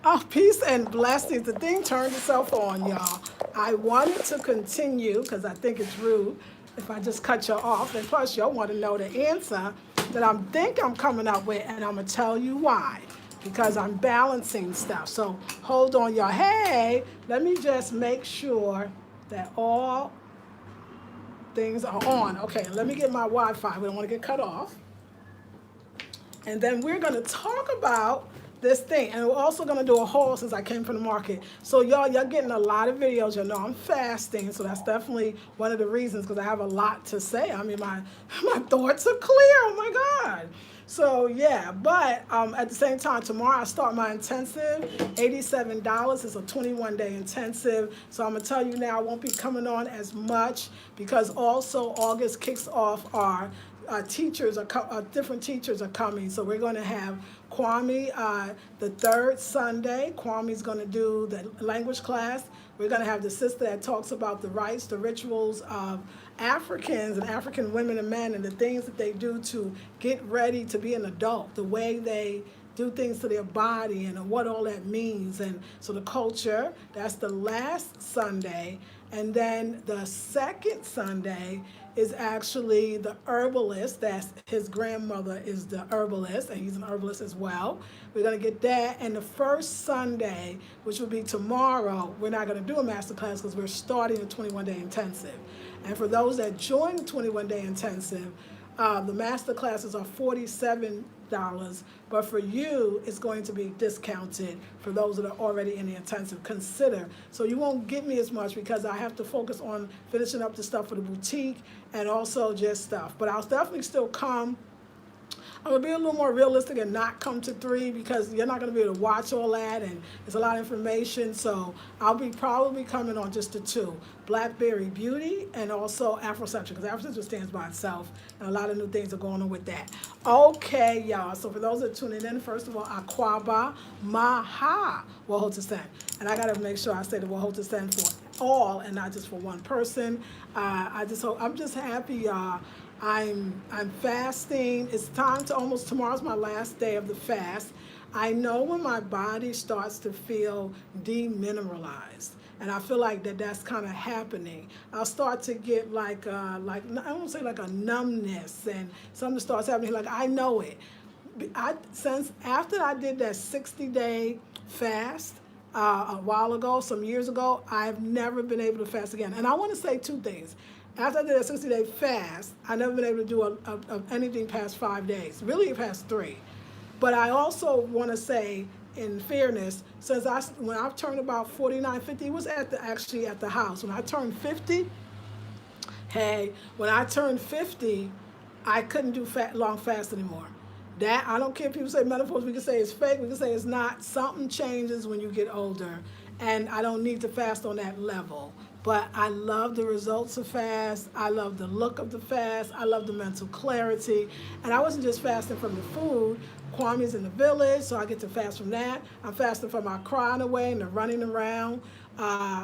Oh, peace and blessings. The thing turned itself on, y'all. I wanted to continue because I think it's rude if I just cut you off. And plus, y'all want to know the answer that I'm coming up with, and I'm going to tell you why. Because I'm balancing stuff. So hold on, y'all. Hey, let me just make sure that all things are on. Okay, let me get my Wi-Fi. We don't want to get cut off. And then we're going to talk about this thing. And we're also going to do a haul since I came from the market. So y'all getting a lot of videos. You know I'm fasting. So that's definitely one of the reasons because I have a lot to say. I mean, my thoughts are clear. Oh, my God. So, yeah. But at the same time, tomorrow I start my intensive, $87. It's a 21-day intensive. So I'm going to tell you now I won't be coming on as much because also August kicks off our teachers are different teachers are coming. So we're going to have Kwame the third Sunday. Kwame's going to do the language class. We're going to have the sister that talks about the rites, the rituals of Africans and African women and men and the things that they do to get ready to be an adult, the way they do things to their body and what all that means. And so the culture, that's the last Sunday. And then the second Sunday is actually the herbalist. That's his grandmother is the herbalist, and he's an herbalist as well. We're going to get that. And the first Sunday, which will be tomorrow, we're not going to do a master class because we're starting a 21-day intensive. And for those that join the 21-day intensive, the master classes are $47, but for you, it's going to be discounted for those that are already in the intensive. Consider. So you won't get me as much because I have to focus on finishing up the stuff for the boutique and also just stuff. But I'll definitely still come. I'm going to be a little more realistic and not come to 3 because you're not going to be able to watch all that and it's a lot of information. So I'll be probably coming on just the 2, Blackberry Beauty and also Afrocentric, because Afrocentric stands by itself and a lot of new things are going on with that. Okay, y'all. So for those that are tuning in, first of all, Aquaba Maha Wahotasen. And I got to make sure I say the Wahotasen for all and not just for one person. I'm just happy, y'all. I'm fasting. It's time to tomorrow's my last day of the fast. I know when my body starts to feel demineralized. And I feel like that's kind of happening. I'll start to get like I don't say like a numbness and something starts happening. Like I know it. Since after I did that 60-day fast a while ago, some years ago, I've never been able to fast again. And I want to say 2 things. After I did a 60-day fast, I've never been able to do anything past 5 days, really past 3. But I also want to say, in fairness, when I turned about 49, 50, it was actually at the house. When I turned 50, when I turned 50, I couldn't do long fast anymore. That, I don't care if people say metaphors, we can say it's fake, we can say it's not. Something changes when you get older, and I don't need to fast on that level. But I love the results of fast. I love the look of the fast. I love the mental clarity. And I wasn't just fasting from the food. Kwame's in the village, so I get to fast from that. I'm fasting from my crying away and the running around.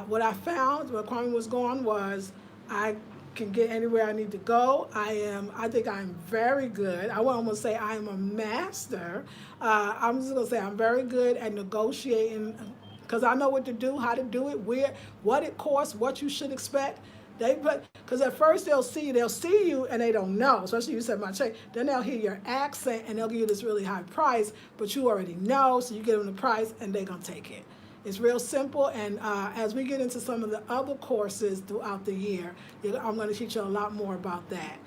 What I found when Kwame was gone was I can get anywhere I need to go. I think I'm very good. I won't almost say I am a master. I'm just gonna say I'm very good at negotiating because I know what to do, how to do it, what it costs, what you should expect. Because at first they'll see you and they don't know, especially you said my check. Then they'll hear your accent and they'll give you this really high price, but you already know, so you give them the price and they're gonna take it. It's real simple, and as we get into some of the other courses throughout the year, I'm going to teach you a lot more about that.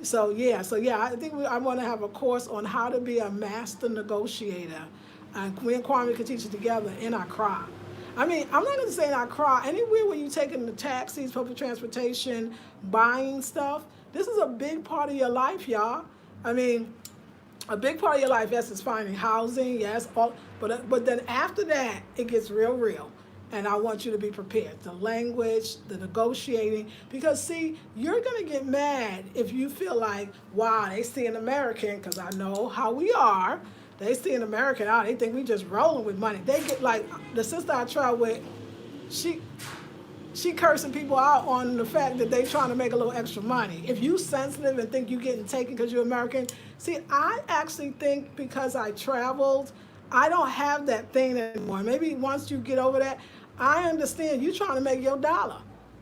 So yeah, I think I want to have a course on how to be a master negotiator. Me and Kwame can teach it together in Accra. I mean, I'm not going to say in Accra, anywhere where you're taking the taxis, public transportation, buying stuff, this is a big part of your life, y'all. I mean, a big part of your life, yes, is finding housing, yes, but then after that, it gets real. And I want you to be prepared. The language, the negotiating, because see, you're going to get mad if you feel like, wow, they see an American, because I know how we are. They see an American out, they think we just rolling with money. They get like, the sister I travel with, she cursing people out on the fact that they trying to make a little extra money. If you sensitive and think you getting taken because you're American, see, I actually think because I traveled, I don't have that thing anymore. Maybe once you get over that, I understand you trying to make your dollar.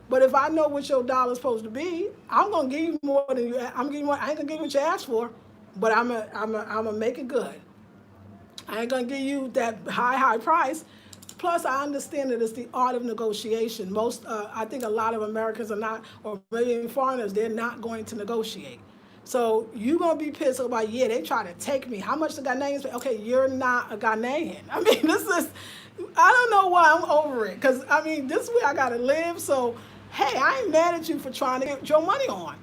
But if I know what your dollar's supposed to be, I'm gonna give you more than you. I'm giving more. I ain't gonna give you what you asked for, but I'm gonna make it good. I ain't gonna give you that high price. Plus, I understand that it's the art of negotiation. I think a lot of Americans are not, or maybe even foreigners, they're not going to negotiate. So you're gonna be pissed about, yeah, they try to take me. How much the Ghanaians pay? Okay, you're not a Ghanaian. I mean, I don't know why I'm over it. Because, I mean, this is where I gotta live. So, hey, I ain't mad at you for trying to get your money on.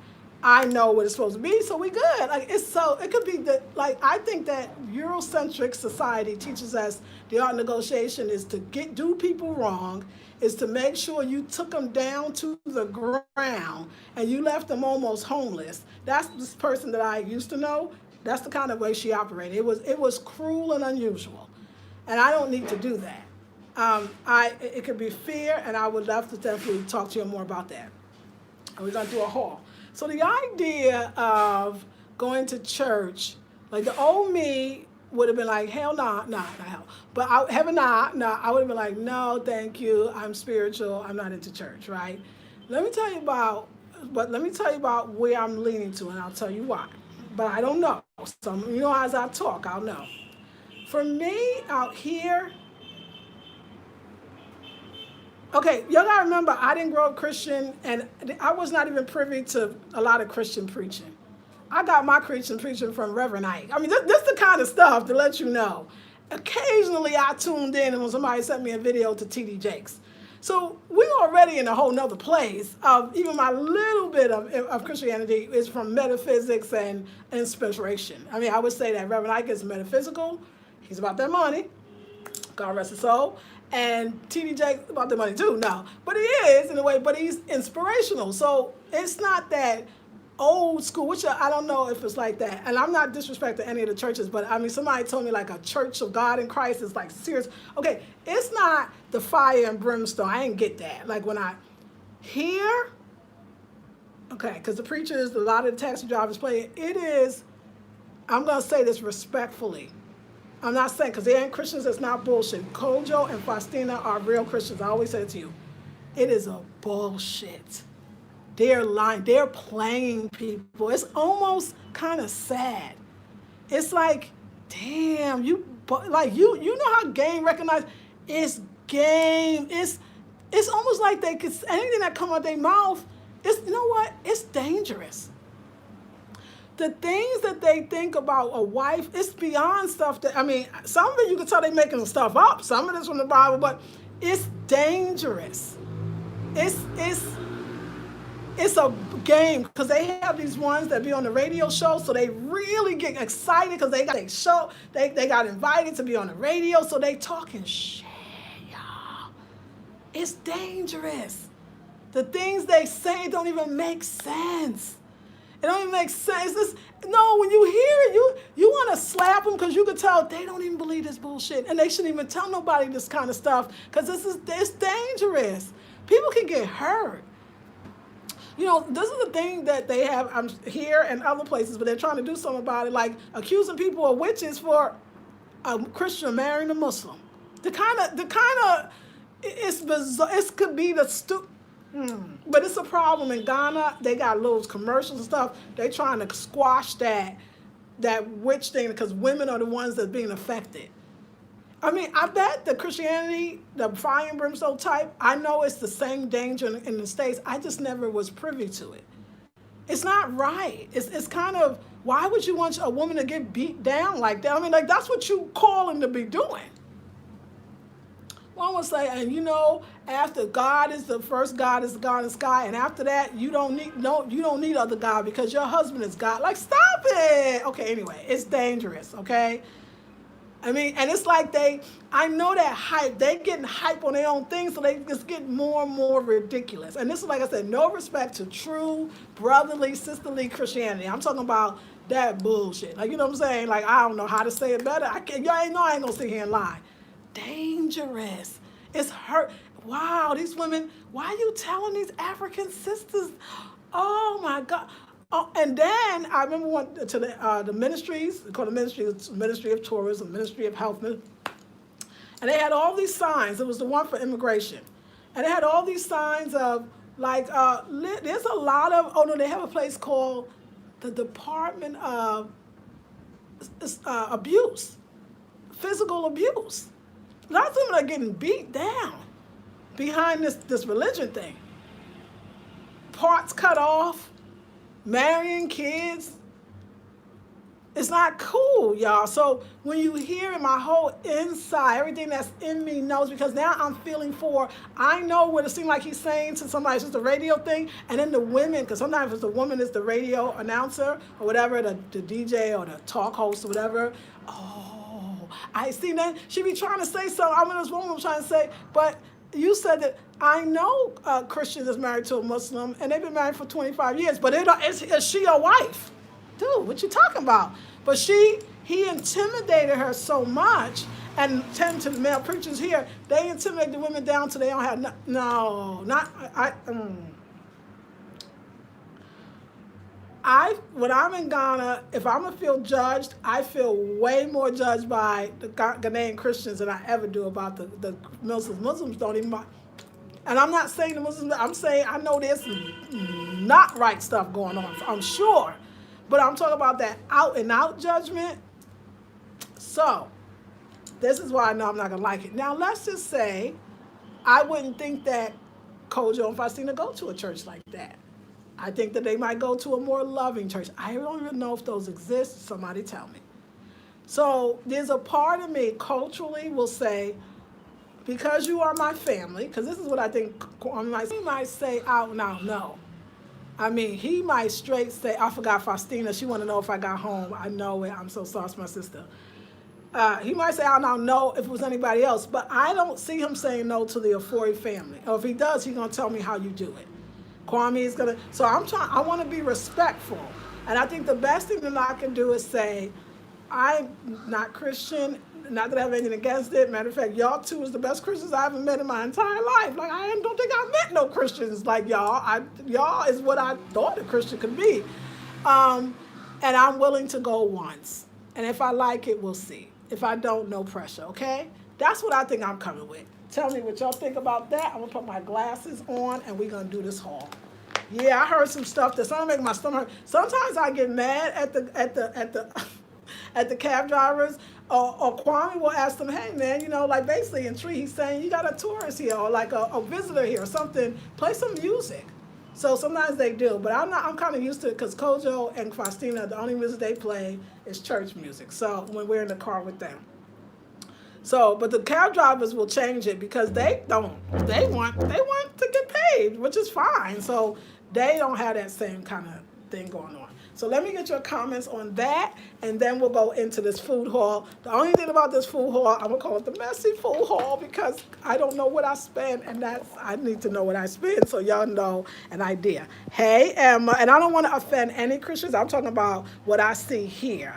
I know what it's supposed to be, so we good. Like it could be that. Like I think that Eurocentric society teaches us the art of negotiation is to do people wrong, is to make sure you took them down to the ground and you left them almost homeless. That's this person that I used to know. That's the kind of way she operated. It was cruel and unusual, and I don't need to do that. It could be fear, and I would love to definitely talk to you more about that. And we're gonna do a haul. So the idea of going to church, like the old me would have been like, hell nah, not hell. But I would have been like, no, thank you. I'm spiritual. I'm not into church, right? Let me tell you about where I'm leaning to, and I'll tell you why. But I don't know. So as I talk, I'll know. For me, out here. Okay, y'all gotta remember, I didn't grow up Christian, and I was not even privy to a lot of Christian preaching. I got my Christian preaching from Reverend Ike. I mean, this the kind of stuff to let you know. Occasionally, I tuned in and when somebody sent me a video to T.D. Jakes. So we're already in a whole nother place of even my little bit of Christianity is from metaphysics and inspiration. I mean, I would say that Reverend Ike is metaphysical. He's about that money. God rest his soul. And T.D. Jakes about the money too, no. But he is in a way, but he's inspirational. So it's not that old school, which I don't know if it's like that. And I'm not disrespecting any of the churches, but I mean, somebody told me like a church of God in Christ is like serious. Okay, it's not the fire and brimstone. I didn't get that. Like when I hear, okay, because the preachers, a lot of the taxi drivers play, it is, I'm going to say this respectfully. I'm not saying, because they ain't Christians, it's not bullshit. Kojo and Faustina are real Christians. I always say it to you. It is a bullshit. They're lying. They're playing people. It's almost kind of sad. It's like, damn, you know how game recognized? It's game. It's almost like they could, anything that come out their mouth, you know what? It's dangerous. The things that they think about a wife, it's beyond stuff that, I mean, some of it you can tell they're making stuff up. Some of it's from the Bible, but it's dangerous. It's a game because they have these ones that be on the radio show, so they really get excited because they got a show. They got invited to be on the radio, so they talking shit, y'all. It's dangerous. The things they say don't even make sense. It don't even make sense. No, when you hear it, you want to slap them because you can tell they don't even believe this bullshit. And they shouldn't even tell nobody this kind of stuff because it's dangerous. People can get hurt. This is the thing that they have here and other places, but they're trying to do something about it, like accusing people of witches for a Christian marrying a Muslim. It's bizarre. It could be the but it's a problem in Ghana. They got little commercials and stuff. They trying to squash that witch thing because women are the ones that's being affected. I mean, I bet the Christianity, the fire and brimstone type, I know it's the same danger in the States. I just never was privy to it. It's not right. It's kind of, why would you want a woman to get beat down like that? I mean, like, that's what you call them to be doing. One would say, and after God is the first God is the God in the sky, and after that you don't need other God because your husband is God. Like, stop it. Okay, anyway, it's dangerous, okay? I mean, and it's like I know that hype, they getting hype on their own things, so they just get more and more ridiculous. And this is, like I said, no respect to true brotherly, sisterly Christianity. I'm talking about that bullshit. Like, you know what I'm saying? Like, I don't know how to say it better. Y'all ain't know I ain't gonna sit here and lie. Dangerous. It's hurt. wow, these women, why are you telling these African sisters? Oh my God. Oh, and then I remember one to the ministries, called the Ministry of Tourism, Ministry of Health, and they had all these signs. It was the one for immigration, and they had all these signs of like, there's a lot of, oh no, they have a place called the Department of Abuse, physical abuse. Lots of women are getting beat down behind this religion thing. Parts cut off, marrying kids. It's not cool, y'all. So when you hear it, my whole inside, everything that's in me knows, because now I'm feeling for, I know what it seems like he's saying to somebody, it's just a radio thing, and then the women, because sometimes if the woman is the radio announcer or whatever, the DJ or the talk host or whatever, oh, I see that. She be trying to say something. I mean, this woman was trying to say, but you said that I know a Christian is married to a Muslim, and they've been married for 25 years, but is she your wife? Dude, what you talking about? But he intimidated her so much, and tend to the male preachers here, they intimidate the women down to they don't have when I'm in Ghana, if I'm gonna feel judged, I feel way more judged by the Ghanaian Christians than I ever do about the Muslims. Muslims don't even, and I'm not saying the Muslims, I'm saying I know there's some not right stuff going on, I'm sure. But I'm talking about that out and out judgment. So, this is why I know I'm not going to like it. Now, let's just say I wouldn't think that Kojo and Faustina go to a church like that. I think that they might go to a more loving church. I don't even know if those exist. Somebody tell me. So, there's a part of me culturally will say, because you are my family, because this is what I think, he might say out and out no. I mean, he might straight say, I forgot Faustina. She want to know if I got home. I know it. I'm so sorry, it's my sister. He might say, I don't know if it was anybody else. But I don't see him saying no to the Ofori family. Or if he does, he's going to tell me how you do it. Kwame is going to. So I want to be respectful. And I think the best thing that I can do is say, I'm not Christian. Not that I have anything against it. Matter of fact, y'all two is the best Christians I ever met in my entire life. Like, I don't think I've met no Christians like y'all. Y'all is what I thought a Christian could be. And I'm willing to go once. And if I like it, we'll see. If I don't, no pressure, okay? That's what I think I'm coming with. Tell me what y'all think about that. I'm going to put my glasses on, and we're going to do this haul. Yeah, I heard some stuff that's going to make my stomach hurt. Sometimes I get mad at the cab drivers. Or Kwame will ask them, hey man, you know, like basically in Tree, he's saying you got a tourist here or like a visitor here or something, play some music. So sometimes they do, but I'm kind of used to it because Kojo and Faustina, the only music they play is church music. So when we're in the car with them. So, but the cab drivers will change it because they want to get paid, which is fine. So they don't have that same kind of thing going on. So let me get your comments on that, and then we'll go into this food haul. The only thing about this food haul, I'm going to call it the messy food haul because I don't know what I spend, and I need to know what I spend so y'all know an idea. Hey, Emma, and I don't want to offend any Christians. I'm talking about what I see here.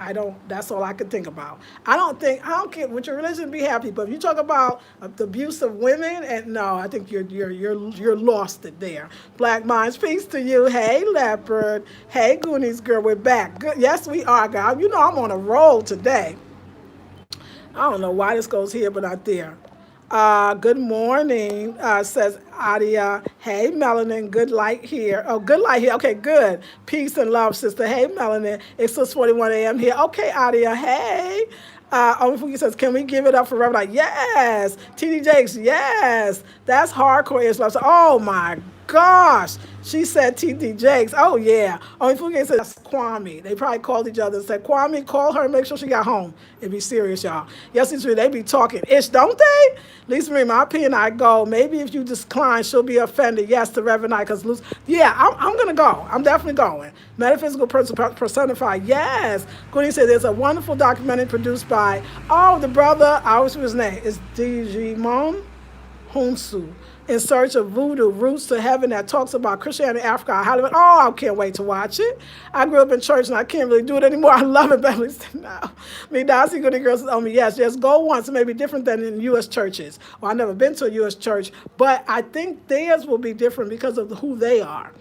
That's all I can think about. I don't care with your religion, be happy, but if you talk about the abuse of women, and no, I think you're lost it there. Black Minds, peace to you. Hey, Leopard. Hey, Goonies girl. We're back. Good. Yes, we are, girl. You know I'm on a roll today. I don't know why this goes here but not there. Good morning, says Adia. Hey, Melanin, good light here. Oh, good light here. Okay, good. Peace and love, sister. Hey, Melanin. It's 6:41 a.m. here. Okay, Adia. Hey. Omifuki says, can we give it up for Reverend? Yes. TD Jakes, yes. That's hardcore Islam. So, oh, my gosh. She said TD Jakes. Oh, yeah. Omifuki said, that's Kwame. They probably called each other and said, Kwame, call her and make sure she got home. It'd be serious, y'all. Yes, it's true. They be talking ish, don't they? At least in my opinion, I go. Maybe if you decline, she'll be offended. Yes, to Reverend I, because yeah, I'm going to go. I'm definitely going. Metaphysical personified. Yes. Goody said there's a wonderful documentary produced by, the brother, I always remember his name. It's Digimon. Hunsu, In Search of Voodoo, Roots to Heaven, that talks about Christianity in Africa. I can't wait to watch it. I grew up in church and I can't really do it anymore. I love it, Beverly said, no. Me, now I see good girls tell me, yes, just go once. It may be different than in U.S. churches. Well, I've never been to a U.S. church, but I think theirs will be different because of who they are.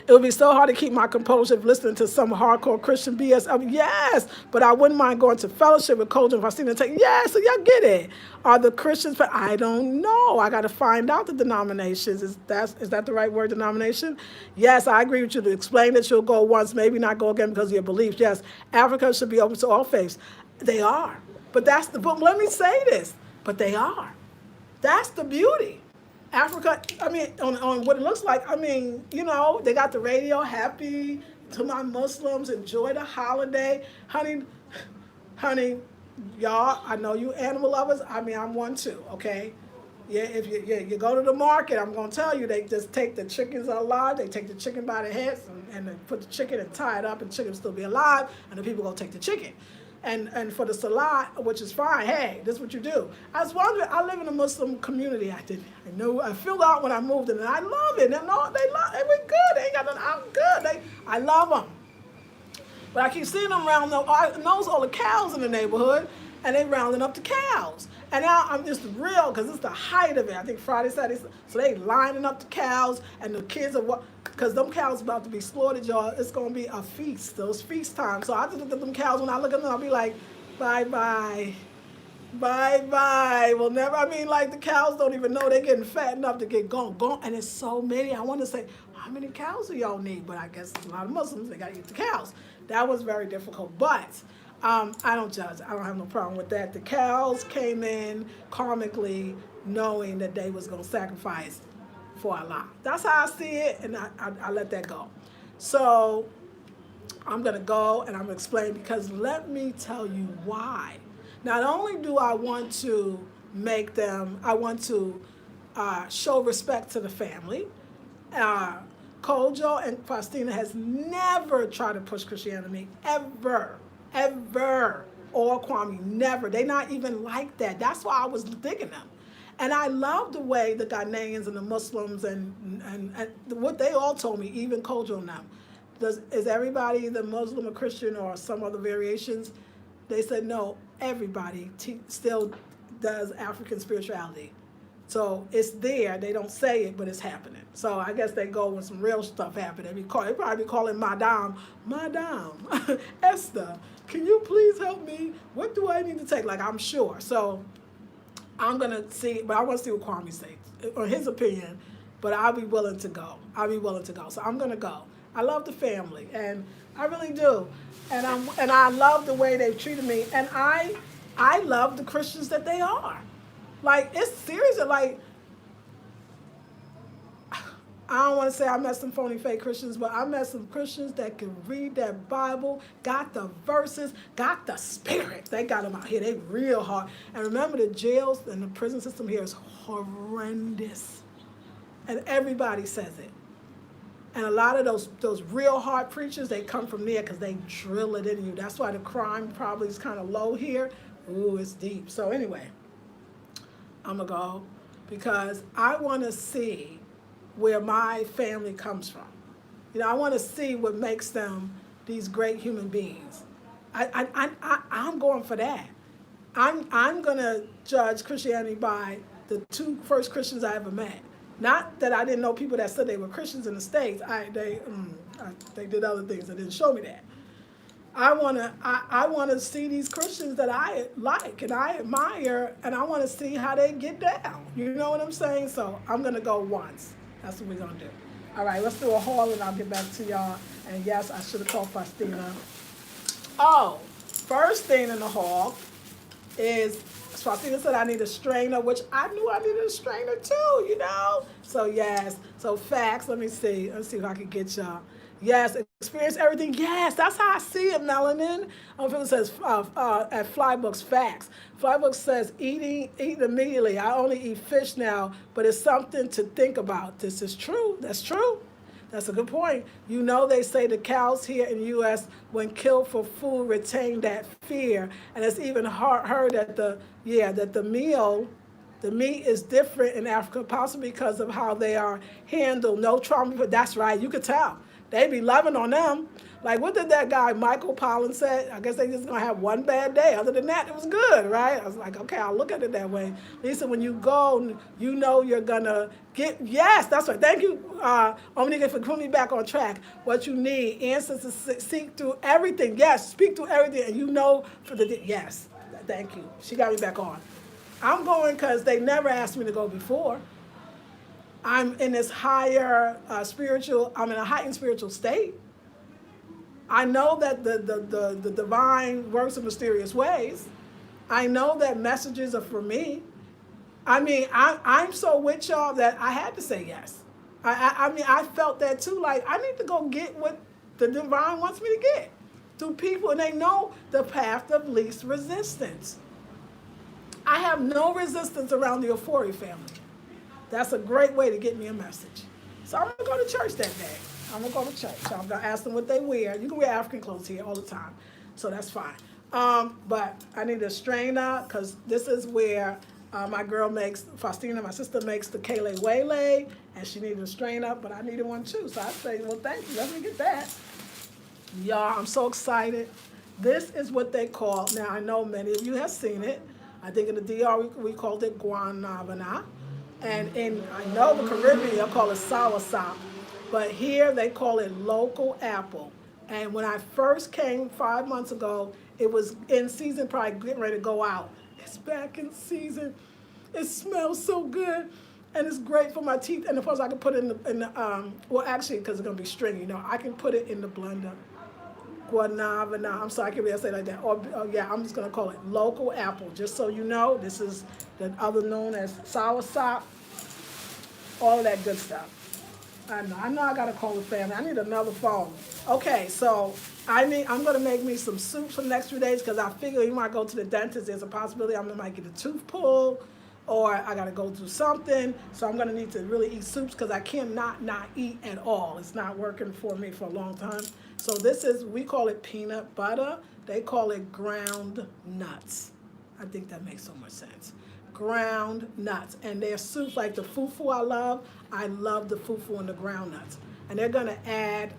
It would be so hard to keep my composure if listening to some hardcore Christian BS. Yes, but I wouldn't mind going to fellowship with Kojo and Faustina and take, yes, so y'all get it. Are the Christians, but I don't know. I got to find out the denominations. Is that the right word, denomination? Yes, I agree with you to explain that you'll go once, maybe not go again because of your beliefs. Yes, Africa should be open to all faiths. They are. But let me say this, but they are. That's the beauty. Africa, I mean, on what it looks like, I mean, they got the radio, happy to my Muslims, enjoy the holiday. Honey, y'all, I know you animal lovers. I mean, I'm one too, okay? Yeah, if you go to the market, I'm going to tell you, they just take the chickens alive. They take the chicken by the heads and they put the chicken and tie it up, and the chicken will still be alive, and the people going to take the chicken. And for the salat, which is fine, hey, this is what you do. I was wondering, I live in a Muslim community. I filled out when I moved in, and I love it. And we're good. They ain't got nothing, I'm good. I love them. But I keep seeing them around, I knows all the cows in the neighborhood, and they rounding up the cows. And now I'm just real, because it's the height of it. I think Friday, Saturday, so they lining up the cows, and the kids are because them cows about to be slaughtered, y'all. It's going to be a feast. Those feast times. So I just look at them cows. When I look at them, I'll be like, bye-bye. Bye-bye. Well, never. I mean, like, the cows don't even know they're getting fat enough to get gone. And it's so many. I want to say, how many cows do y'all need? But I guess a lot of Muslims, they got to eat the cows. That was very difficult. But I don't judge. I don't have no problem with that. The cows came in karmically knowing that they was going to sacrifice for Allah. That's how I see it, and I let that go. So I'm going to go and I'm going to explain, because let me tell you why. Not only do I want to show respect to the family. Kojo and Faustina has never tried to push Christianity, ever, or Kwame, never. They're not even like that. That's why I was digging them. And I love the way the Ghanaians and the Muslims and what they all told me, even Kojo and them. Is everybody either Muslim or Christian or some other variations? They said, no, everybody still does African spirituality. So it's there. They don't say it, but it's happening. So I guess they go when some real stuff happening. They probably be calling Madame, Esther, can you please help me? What do I need to take? Like, I'm sure. So I'm going to see, but I want to see what Kwame says, or his opinion, but I'll be willing to go. So I'm going to go. I love the family, and I really do. And I love the way they've treated me, and I love the Christians that they are. Like, it's serious. Like, I don't want to say I met some phony fake Christians, but I met some Christians that can read that Bible, got the verses, got the spirit. They got them out here. They real hard. And remember, the jails and the prison system here is horrendous. And everybody says it. And a lot of those real hard preachers, they come from there because they drill it in you. That's why the crime probably is kind of low here. Ooh, it's deep. So anyway, I'm going to go because I want to see where my family comes from. I want to see what makes them these great human beings. I'm going for that. I'm going to judge Christianity by the two first Christians I ever met. Not that I didn't know people that said they were Christians in the States. They did other things that didn't show me that. I want to see these Christians that I like and I admire, and I want to see how they get down. You know what I'm saying? So I'm going to go once. That's what we're going to do. All right, let's do a haul, and I'll get back to y'all. And yes, I should have called Faustina. Oh, first thing in the haul is Faustina said I need a strainer, which I knew I needed a strainer too, So yes, so facts. Let me see if I can get y'all. Yes, experience everything. Yes, that's how I see it, Melanin. It says at Flybooks, facts. Flybooks says eat immediately. I only eat fish now, but it's something to think about. This is true. That's true. That's a good point. They say the cows here in the U.S., when killed for food, retain that fear. And it's even heard that the meal The meat is different in Africa, possibly because of how they are handled. No trauma, but that's right. You could tell. They be loving on them. Like, what did that guy Michael Pollan said? I guess they just gonna have one bad day. Other than that, it was good, right? I was like, okay, I'll look at it that way. Lisa, when you go, you know you're gonna get. Yes, that's right. Thank you, Onika, for putting me back on track. What you need, answers to seek through everything. Yes, speak through everything, and you know for the yes. Thank you. She got me back on. I'm going because they never asked me to go before. I'm in this higher spiritual, I'm in a heightened spiritual state. I know that the divine works in mysterious ways. I know that messages are for me. I mean, I'm so with y'all that I had to say yes. I mean, I felt that too. Like, I need to go get what the divine wants me to get through people, and they know the path of least resistance. I have no resistance around the Ofori family. That's a great way to get me a message. So I'm going to go to church that day. I'm going to go to church. So I'm going to ask them what they wear. You can wear African clothes here all the time. So that's fine. But I need a strainer because this is where my girl makes, Faustina, my sister, makes the Kele Wele. And she needed a strainer, but I needed one too. So I say, well, thank you. Let me get that. Y'all, I'm so excited. This is what they call, now I know many of you have seen it. I think in the DR we called it guanabana. And I know the Caribbean, they'll call it soursop. But here they call it local apple. And when I first came 5 months ago, it was in season, probably getting ready to go out. It's back in season. It smells so good. And it's great for my teeth. And of course I can put it in the well actually, because it's going to be stringy, you know, I can put it in the blender. Guanabana, I'm sorry, I can't really say it like that. Or yeah, I'm just going to call it local apple. Just so you know, this is the other known as soursop. All of that good stuff. I know I got to call the family. I need another phone. Okay, so I'm going to make me some soups for the next 3 days because I figure you might go to the dentist. There's a possibility I might get a tooth pulled or I got to go do something. So I'm going to need to really eat soups because I cannot not eat at all. It's not working for me for a long time. So this is, we call it peanut butter. They call it ground nuts. I think that makes so much sense. Ground nuts. And they're soups like the fufu I love. I love the fufu and the ground nuts. And they're going to add,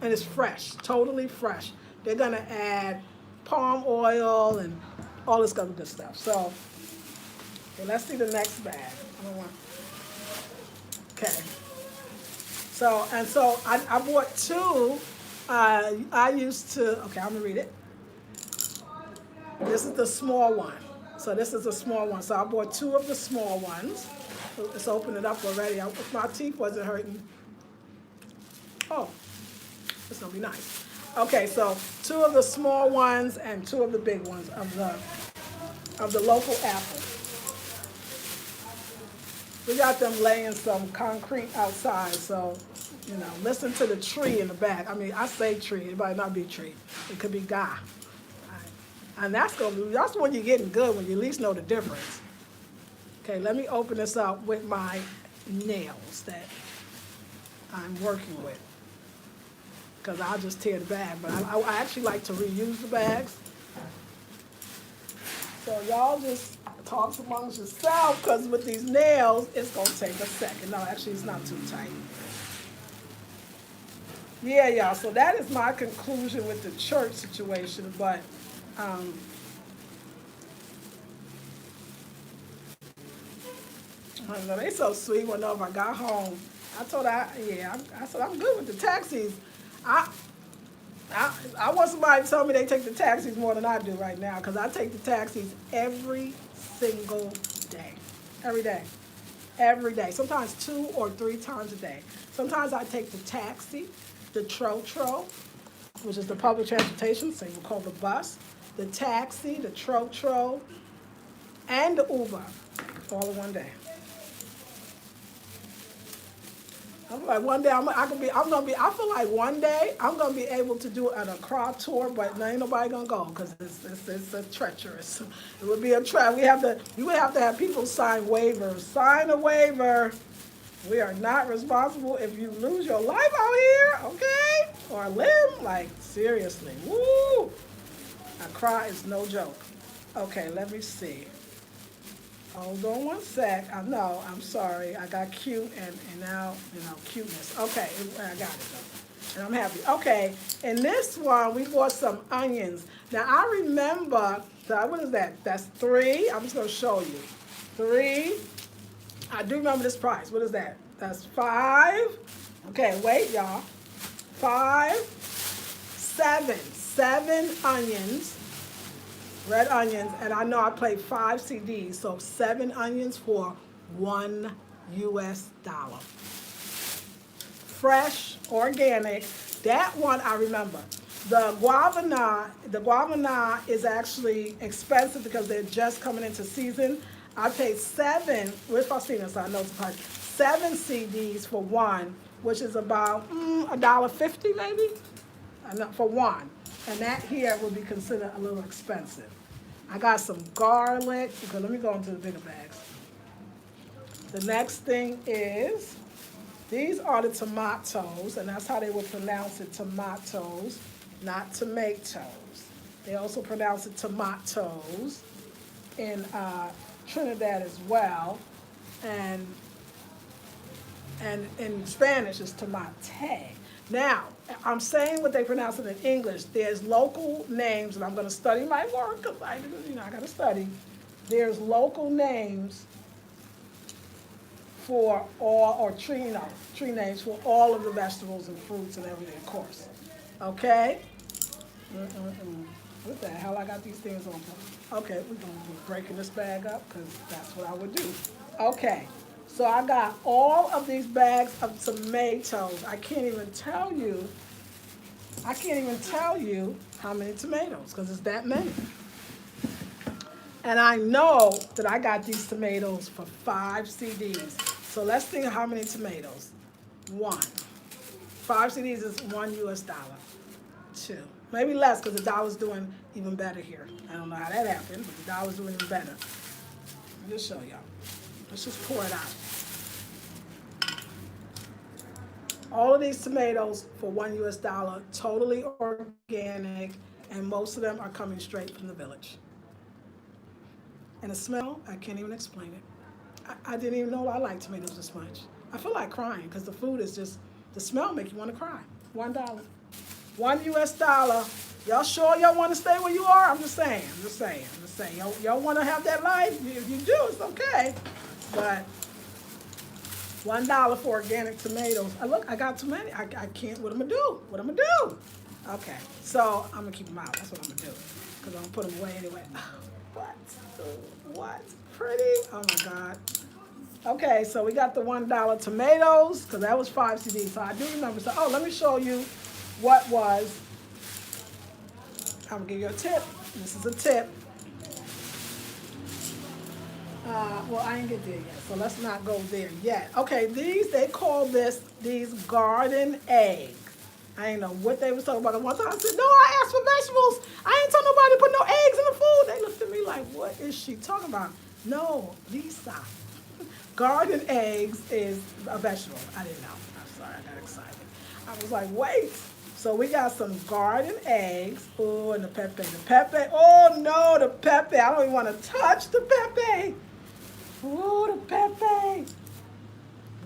and it's fresh, totally fresh. They're going to add palm oil and all this other good stuff. So, okay, let's see the next bag. Okay. So I bought two. I used to, okay, I'm going to read it. This is the small one. So this is a small one. So I bought two of the small ones. Let's open it up already. If my teeth wasn't hurting. Oh, it's going to be nice. Okay, so two of the small ones and two of the big ones of the local apple. We got them laying some concrete outside, so, you know, listen to the tree in the back. I mean, I say tree, it might not be tree. It could be guy. And that's when you're getting good, when you at least know the difference. Okay, let me open this up with my nails that I'm working with. Because I'll just tear the bag, but I actually like to reuse the bags. So y'all just talk amongst yourself, because with these nails, it's going to take a second. No, actually, it's not too tight. Yeah, y'all, so that is my conclusion with the church situation, but I don't know, they so sweet. Whenever I got home, I told her, I said, I'm good with the taxis. I want somebody to tell me they take the taxis more than I do right now, because I take the taxis every single day. Every day. Every day. Sometimes 2 or 3 times a day. Sometimes I take the taxi, the tro-tro, which is the public transportation, so you call the bus, the taxi, the tro-tro, and the Uber, all in one day. I'm like, one day I feel like one day I'm gonna be able to do an Accra tour, but ain't nobody gonna go because it's a treacherous. It would be a trap. You would have to have people sign waivers. Sign a waiver. We are not responsible if you lose your life out here, okay? Or a limb. Like, seriously. Woo! Accra is no joke. Okay, let me see. Hold on one sec. I know, I'm sorry. I got cute and now, cuteness. Okay, I got it though. And I'm happy. Okay, in this one, we bought some onions. Now, I remember, what is that? That's 3. I'm just going to show you. 3. I do remember this price. What is that? That's 5. Okay, wait, y'all. 5, 7. 7 onions. Red onions, and I know I played 5 CDs, so 7 onions for $1 US. Fresh, organic. That one I remember. The guavana is actually expensive because they're just coming into season. I paid 7. Where's Faustina? So I know it's a price. 7 CDs for one, which is about $1.50 maybe, for one. And that here would be considered a little expensive. I got some garlic. Okay, let me go into the bigger bags. The next thing is, these are the tomatoes, and that's how they would pronounce it, tomatoes, not tomatoes. They also pronounce it tomatoes in Trinidad as well, and in Spanish it's tomate. Now, I'm saying what they pronounce it in English. There's local names, and I'm going to study my work because I got to study. There's local names for all, or tree names for all of the vegetables and fruits and everything, of course. Okay? What the hell I got these things on for? Okay, we're going to be breaking this bag up because that's what I would do. Okay. So I got all of these bags of tomatoes. I can't even tell you how many tomatoes, because it's that many. And I know that I got these tomatoes for 5 CDs. So let's think of how many tomatoes. 1. 5 CDs is $1 US. 2. Maybe less, because the dollar's doing even better here. I don't know how that happened, but the dollar's doing even better. I'll just show y'all. Let's just pour it out. All of these tomatoes for $1 US, totally organic, and most of them are coming straight from the village. And the smell, I can't even explain it. I didn't even know I like tomatoes this much. I feel like crying because the food is just, the smell makes you want to cry. $1. $1 US. Y'all sure y'all want to stay where you are? I'm just saying. Y'all want to have that life? If you do, it's okay. But $1 for organic tomatoes. Look, I got too many. I can't. What am I gonna do? Okay, so I'm gonna keep them out. That's what I'm gonna do. Because I'm gonna put them away anyway. What? Pretty. Oh my God. Okay, so we got the $1 tomatoes, because that was 5 CDs. So I do remember. So, let me show you what was. I'm gonna give you a tip. This is a tip. Well, I ain't get there yet, so let's not go there yet. Okay, they call these garden eggs. I ain't know what they was talking about. One time I said, no, I asked for vegetables. I ain't tell nobody to put no eggs in the food. They looked at me like, what is she talking about? No, Lisa. Garden eggs is a vegetable. I didn't know. I'm sorry, I got excited. I was like, wait. So we got some garden eggs. Oh, and the pepe. Oh, no, the pepe. I don't even want to touch the pepe. Oh, the pepe.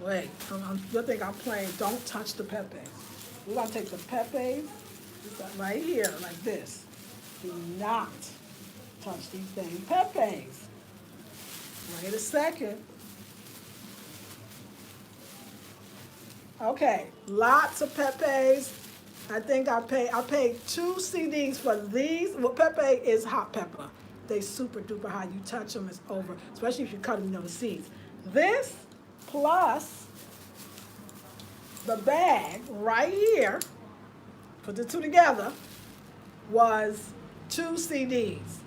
Wait, you think I'm playing? Don't touch the pepe. We're going to take the pepe right here, like this. Do not touch these dang pepes. Wait a second. Okay, lots of pepes. I think I paid 2 CDs for these. Well, pepe is hot pepper. They super duper hot. You touch them, it's over. Especially if you cut them, the seeds. This plus the bag right here, put the 2 together, was 2 CDs.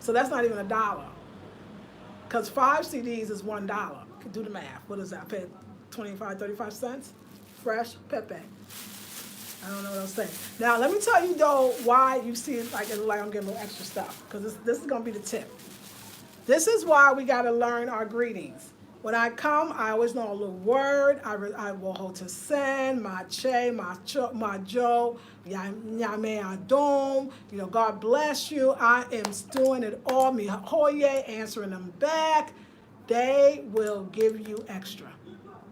So that's not even $1. Because 5 CDs is $1. Do the math. What is that? I paid 25, 35 cents. Fresh pepe. I don't know what I'm saying. Now, let me tell you, though, why you see it like I'm getting a little extra stuff. Because this is going to be the tip. This is why we got to learn our greetings. When I come, I always know a little word. I will hold to send, my che, my jo, nyame adom. God bless you. I am doing it all. Mi hoye, answering them back. They will give you extra.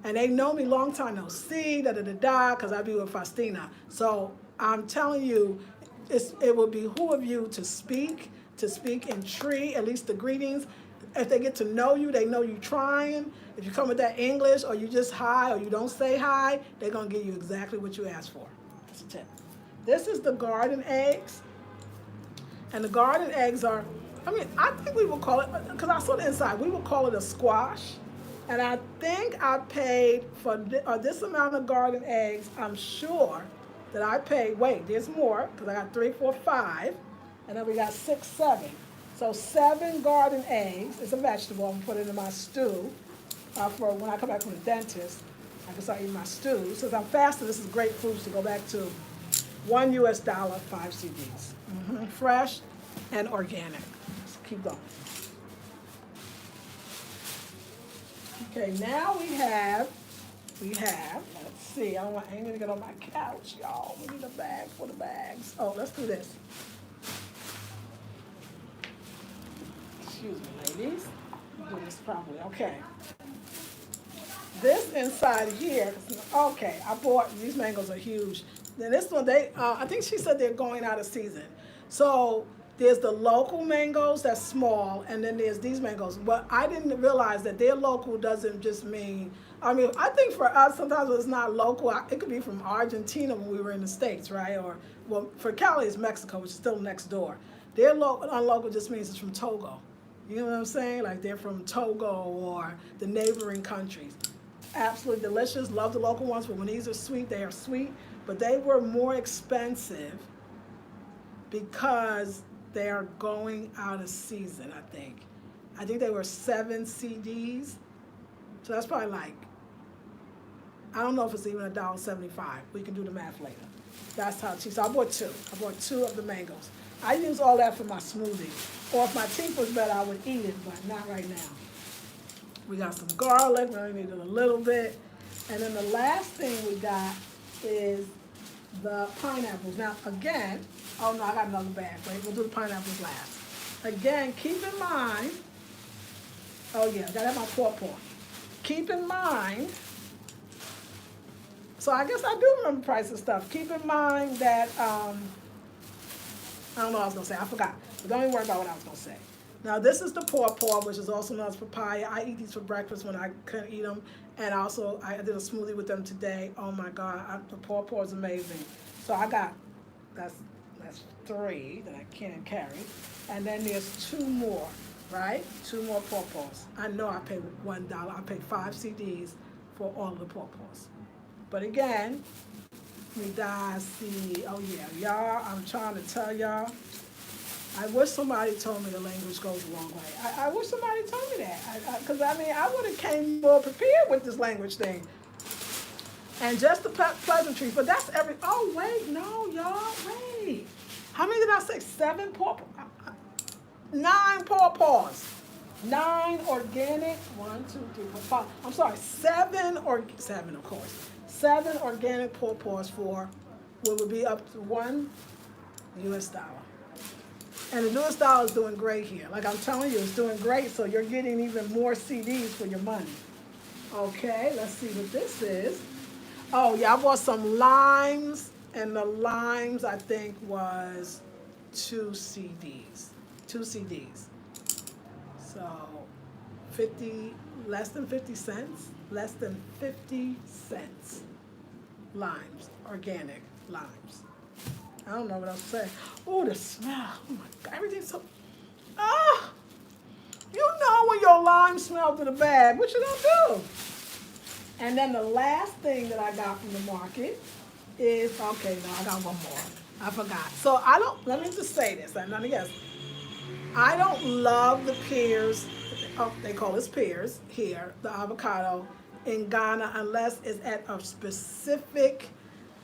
And they know me long time no see, because I be with Faustina. So I'm telling you, it will behoove you to speak in tree, at least the greetings. If they get to know you, they know you trying. If you come with that English or you just hi or you don't say hi, they're going to give you exactly what you asked for. That's a tip. This is the garden eggs. And the garden eggs are, I think we will call it, because I saw the inside, we will call it a squash. And I think I paid for this amount of garden eggs. I'm sure that I paid, wait, there's more, because I got 3, 4, 5, and then we got 6, 7. So 7 garden eggs. It's a vegetable. I'm going to put it in my stew for when I come back from the dentist. I can start eating my stew. Since I'm fasting, this is great foods to go back to. $1 US, 5 CDs. Fresh and organic. Let's keep going. Okay, now we have, let's see, I ain't gonna get on my couch, y'all. We need a bag for the bags. Oh, let's do this. Excuse me, ladies. Do this properly. Okay. This inside here, okay, I bought, these mangoes are huge. Then this one, I think she said they're going out of season. So there's the local mangoes that's small, and then there's these mangoes. But I didn't realize that they're local doesn't just mean, I think for us, sometimes it's not local. It could be from Argentina when we were in the States, right? Or, well, for Cali, it's Mexico, which is still next door. Their unlocal just means it's from Togo. You know what I'm saying? Like they're from Togo or the neighboring countries. Absolutely delicious. Love the local ones, but when these are sweet, they are sweet. But they were more expensive because they are going out of season, I think. I think they were 7 CDs. So that's probably like, I don't know if it's even $1.75. We can do the math later. That's how cheap. So I bought 2. I bought 2 of the mangoes. I use all that for my smoothie. Or if my teeth was better, I would eat it, but not right now. We got some garlic. We only needed a little bit. And then the last thing we got is the pineapples. Now, again, oh no, I got another bag. Wait, we'll do the pineapples last. Again, keep in mind, oh yeah, I gotta have my paw. Keep in mind, so I guess I do remember the price of stuff. Keep in mind that, I don't know what I was gonna say, I forgot. But don't even worry about what I was gonna say. Now this is the paw, which is also known as papaya. I eat these for breakfast when I couldn't eat them. And also, I did a smoothie with them today. Oh my God, the paw is amazing. So I got, that's 3 that I can't carry. And then there's 2 more, right? 2 more paws. I know I paid $1. I paid 5 CDs for all of the paws. But again, me guys see, oh yeah, y'all, I'm trying to tell y'all, I wish somebody told me the language goes a long way. I wish somebody told me that. Because I would have came more prepared with this language thing. And just the pleasantries. But that's oh, wait, no, y'all, wait. How many did I say? 7 9 paws. 9 organic. 1, 2, 3, 4, 5. I'm sorry, 7 of course. 7 organic paws for what would be up to $1 US. And the US dollar is doing great here. Like I'm telling you, it's doing great, so you're getting even more CDs for your money. Okay, let's see what this is. Oh, yeah, I bought some limes, and the limes, I think, was 2 CDs. 2 CDs. So, less than 50 cents. Less than 50 cents. Limes, organic limes. I don't know what else to say. Oh, the smell. Oh my God, everything's so, you know when your lime smells to the bag, what you gonna do? And then the last thing that I got from the market is, okay, no, I got one more. I forgot. So let me just say this, I don't love the pears, they call us pears here, the avocado in Ghana, unless it's at a specific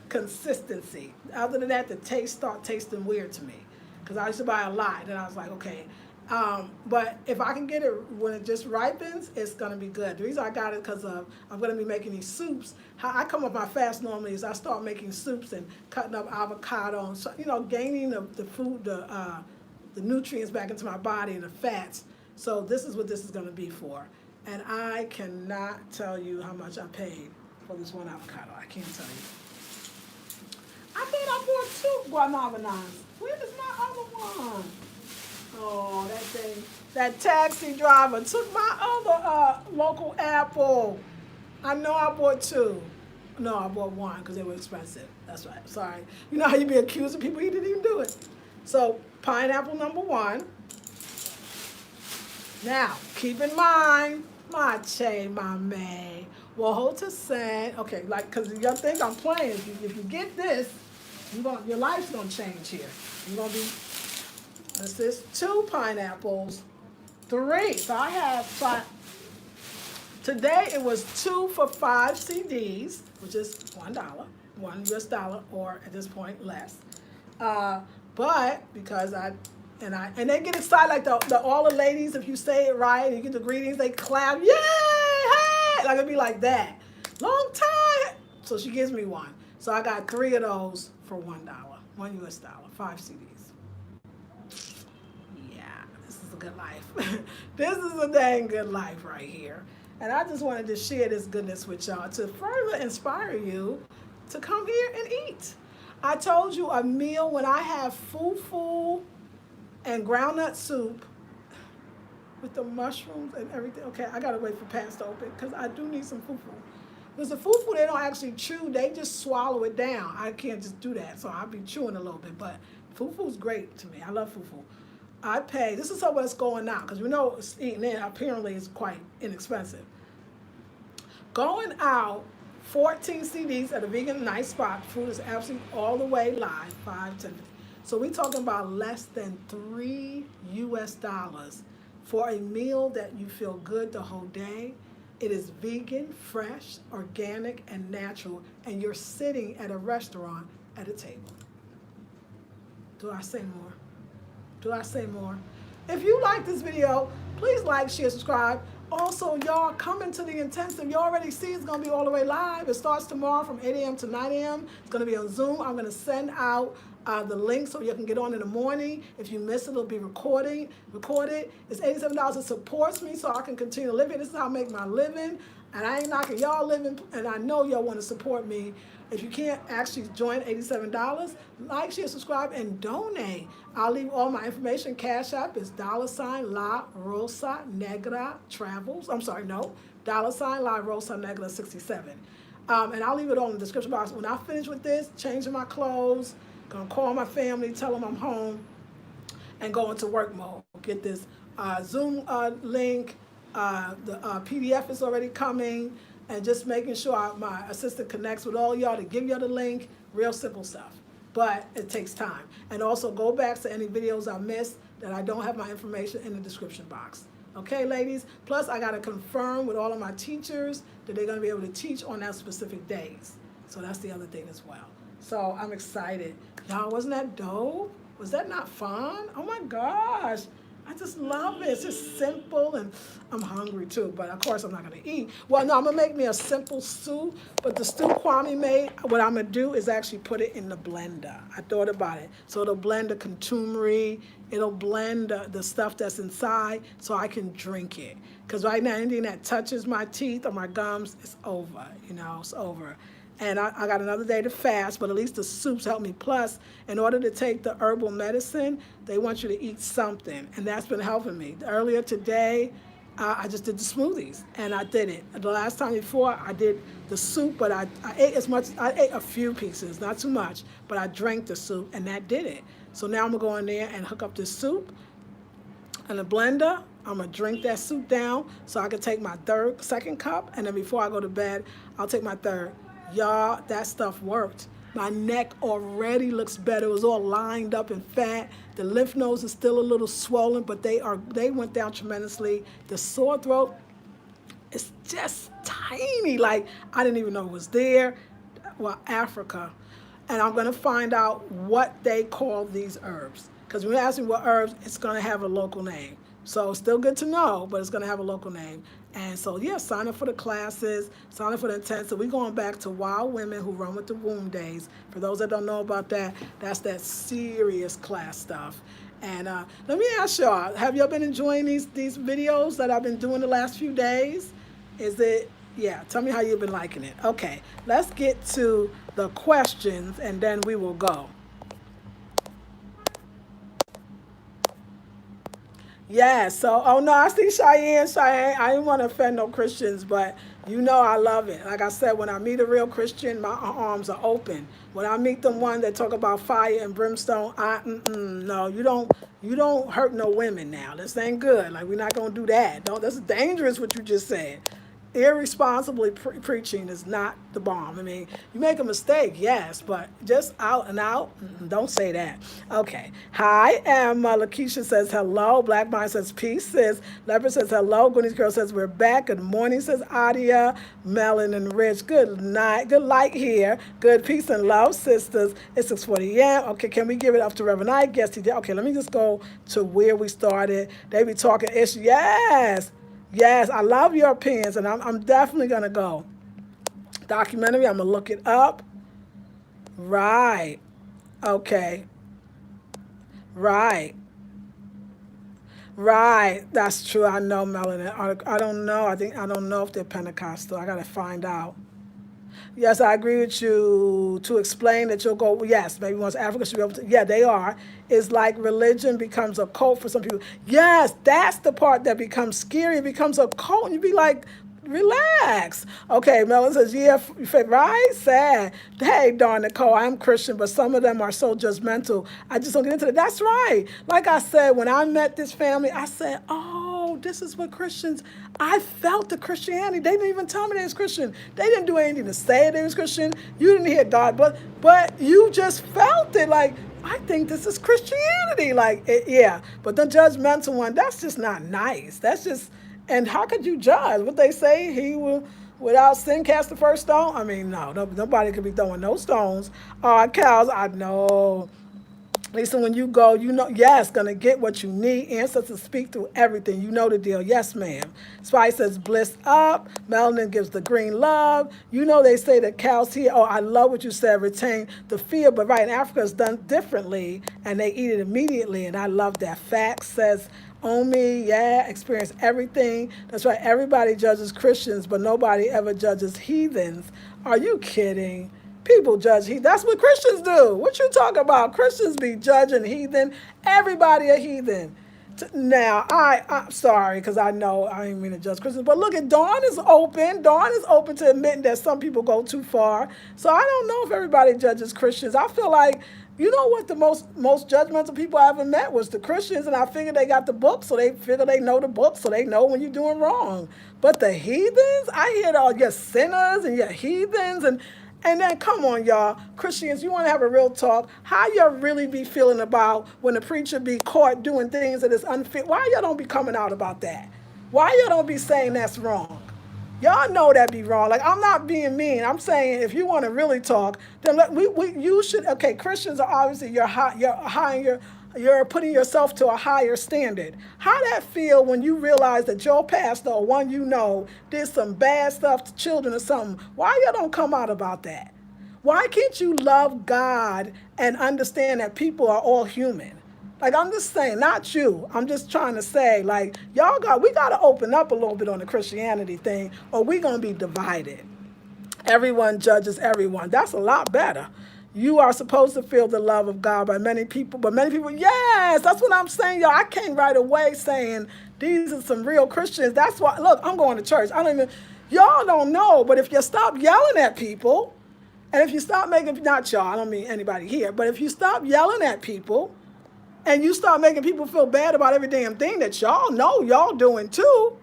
consistency. Other than that, the taste start tasting weird to me. Because I used to buy a lot, and I was like, okay. But if I can get it when it just ripens, it's gonna be good. The reason I got it because I'm gonna be making these soups. How I come up my fast normally is I start making soups and cutting up avocado, and so, gaining the food, the nutrients back into my body and the fats. So this is what this is gonna be for. And I cannot tell you how much I paid for this one avocado. I can't tell you. I think I bought 2 guanabanas. Where is my other one? Oh, that thing, that taxi driver took my other local apple. I know I bought 2. No, I bought 1 because they were expensive. That's right. Sorry. You know how you be accusing people he didn't even do it. So pineapple number 1. Now, keep in mind, my che, my may. Well, hold to say, okay, like, because you think I'm playing. If you get this, your life's going to change here. You're going to be, this is 2 pineapples, 3. So I have 5. Today it was 2 for 5 CDs, which is $1, $1 US, or at this point less. But because and they get excited like all the ladies, if you say it right and you get the greetings, they clap, yay, hey, like it'd be like that. Long time. So she gives me 1. So I got 3 of those for $1, $1 US, 5 CDs. Yeah, this is a good life. This is a dang good life right here. And I just wanted to share this goodness with y'all to further inspire you to come here and eat. I told you a meal when I have fufu and groundnut soup with the mushrooms and everything. Okay, I gotta wait for past to open because I do need some fufu. Because the fufu, they don't actually chew, they just swallow it down. I can't just do that, so I'll be chewing a little bit. But fufu's great to me. I love fufu. I pay, this is what's going now, because we know eating in apparently is quite inexpensive. Going out, 14 CDs at a vegan nice spot. Food is absolutely all the way live, 5, 10. So we're talking about less than $3 US for a meal that you feel good the whole day. It is vegan, fresh, organic, and natural, and you're sitting at a restaurant at a table. Do I say more? Do I say more? If you like this video, please like, share, subscribe. Also, y'all, come into the intensive. You already see it's going to be all the way live. It starts tomorrow from 8 a.m. to 9 a.m. It's going to be on Zoom. I'm going to send out the link so you can get on in the morning. If you miss it, it'll be recorded. It's $87. It supports me so I can continue to live it. This is how I make my living. And I ain't knocking y'all living, and I know y'all want to support me. If you can't actually join, $87, like, share, subscribe, and donate. I'll leave all my information. Cash App is $La Rosa Negra Travels. I'm sorry, no. $La Rosa Negra 67. And I'll leave it all in the description box. When I finish with this, changing my clothes, gonna call my family, tell them I'm home, and go into work mode. Get this Zoom link. The PDF is already coming, and just making sure my assistant connects with all y'all to give you the link. Real simple stuff, but it takes time. And also go back to any videos I missed that I don't have my information in the description box. Okay, ladies? Plus, I got to confirm with all of my teachers that they're going to be able to teach on that specific days. So that's the other thing as well. So I'm excited. Y'all, wasn't that dope? Was that not fun? Oh my gosh. I just love it. It's just simple, and I'm hungry too, but of course I'm not gonna eat. Well, no, I'm gonna make me a simple soup, but the stew Kwame made, what I'm gonna do is actually put it in the blender. I thought about it. So it'll blend the contumely, it'll blend the stuff that's inside so I can drink it. Because right now, anything that touches my teeth or my gums, it's over, it's over. And I got another day to fast, but at least the soups help me. Plus, in order to take the herbal medicine, they want you to eat something, and that's been helping me. Earlier today, I just did the smoothies, and I did it. The last time before, I did the soup, but I ate I ate a few pieces, not too much, but I drank the soup, and that did it. So now I'm gonna go in there and hook up this soup in a blender. I'm gonna drink that soup down so I can take my second cup, and then before I go to bed, I'll take my third. Y'all, that stuff worked. My neck already looks better. It was all lined up and fat. The lymph nodes are still a little swollen, but they went down tremendously. The sore throat is just tiny. Like, I didn't even know it was there. Well, Africa. and I'm going to find out what they call these herbs. Because when you ask me what herbs, it's going to have a local name. So it's still good to know, but it's going to have a local name. And so, yeah, sign up for the classes, sign up for the intensive. We're going back to Wild Women Who Run with the Womb Days. For those that don't know about that, that's that serious class stuff. And let me ask y'all, have y'all been enjoying these videos that I've been doing the last few days? Is it, yeah, tell me how you've been liking it. Okay, let's get to the questions and then we will go. Yeah, so, oh no, I see Cheyenne. I didn't want to offend no Christians, but you know I love it. Like I said, when I meet a real Christian, my arms are open. When I meet them one that talk about fire and brimstone, no, you don't hurt no women now. This ain't good. Like, we're not going to do that. Don't, that's dangerous what you just said. Irresponsibly preaching is not the bomb. I mean, you make a mistake, yes, but just out and out, don't say that. Okay. Hi, Emma. Lakeisha says hello. Black Mind says peace. Says Leopard says hello. Goonies Girl says we're back. Good morning, says Adia. Melon and Rich. Good night. Good light here. Good peace and love, sisters. It's 6:40 a.m. Okay, can we give it up to Reverend Ike? Yes, he did. Okay, let me just go to where we started. They be talking ish. Yes. Yes, I love your opinions, and I'm definitely going to go. Documentary, I'm going to look it up. Right. Okay. Right. Right. That's true. I know, Melanie. I don't know. I don't know if they're Pentecostal. I got to find out. Yes, I agree with you to explain that you'll go, yes, maybe once Africa should be able to, yeah, they are. It's like religion becomes a cult for some people. Yes, that's the part that becomes scary. It becomes a cult, and you be like, relax. Okay, Melon says, yeah, right? Sad. Hey, darn Nicole, I'm Christian, but some of them are so judgmental. I just don't get into that. That's right. Like I said, when I met this family, I said, oh, this is what Christians, I felt the Christianity. They didn't even tell me they was Christian. They didn't do anything to say they was Christian. You didn't hear God, but you just felt it. Like, I think this is Christianity. Like, yeah. But the judgmental one, that's just not nice. That's just, and how could you judge? What they say, he will, without sin, cast the first stone? I mean, no, nobody could be throwing no stones. Cows, I know. Lisa, when you go, you know, yes, going to get what you need. Ancestors speak through everything. You know the deal. Yes, ma'am. Spice says, bliss up. Melanin gives the green love. You know they say that cows here, oh, I love what you said, retain the fear. But right, in Africa, it's done differently, and they eat it immediately, and I love that. Facts says, Omi, yeah, experience everything. That's right, everybody judges Christians, but nobody ever judges heathens. Are you kidding? People judge heathen. That's what Christians do. What you talking about? Christians be judging heathen. Everybody a heathen. Now, I'm sorry, because I know I didn't mean to judge Christians, but look at Dawn is open. Dawn is open to admitting that some people go too far. So I don't know if everybody judges Christians. I feel like, you know what, the most judgmental people I ever met was the Christians, and I figured they got the book, so they figure they know the book, so they know when you're doing wrong. But the heathens, I hear all your sinners and your heathens, and then, come on, y'all, Christians, you want to have a real talk. How y'all really be feeling about when the preacher be caught doing things that is unfit? Why y'all don't be coming out about that? Why y'all don't be saying that's wrong? Y'all know that be wrong. Like, I'm not being mean. I'm saying if you want to really talk, then you should. Okay, Christians are obviously you're putting yourself to a higher standard. How that feel when you realize that your pastor or one you know did some bad stuff to children or something? Why y'all don't come out about that? Why can't you love God and understand that people are all human? Like, I'm just saying, not you. I'm just trying to say, like, we got to open up a little bit on the Christianity thing, or we're going to be divided. Everyone judges everyone. That's a lot better. You are supposed to feel the love of God by many people, but many people, yes, that's what I'm saying, y'all. I came right away saying these are some real Christians. That's why, look, I'm going to church. Y'all don't know, but if you stop yelling at people, and if you stop making, not y'all, I don't mean anybody here, but if you stop yelling at people, and you start making people feel bad about every damn thing that y'all know y'all doing too,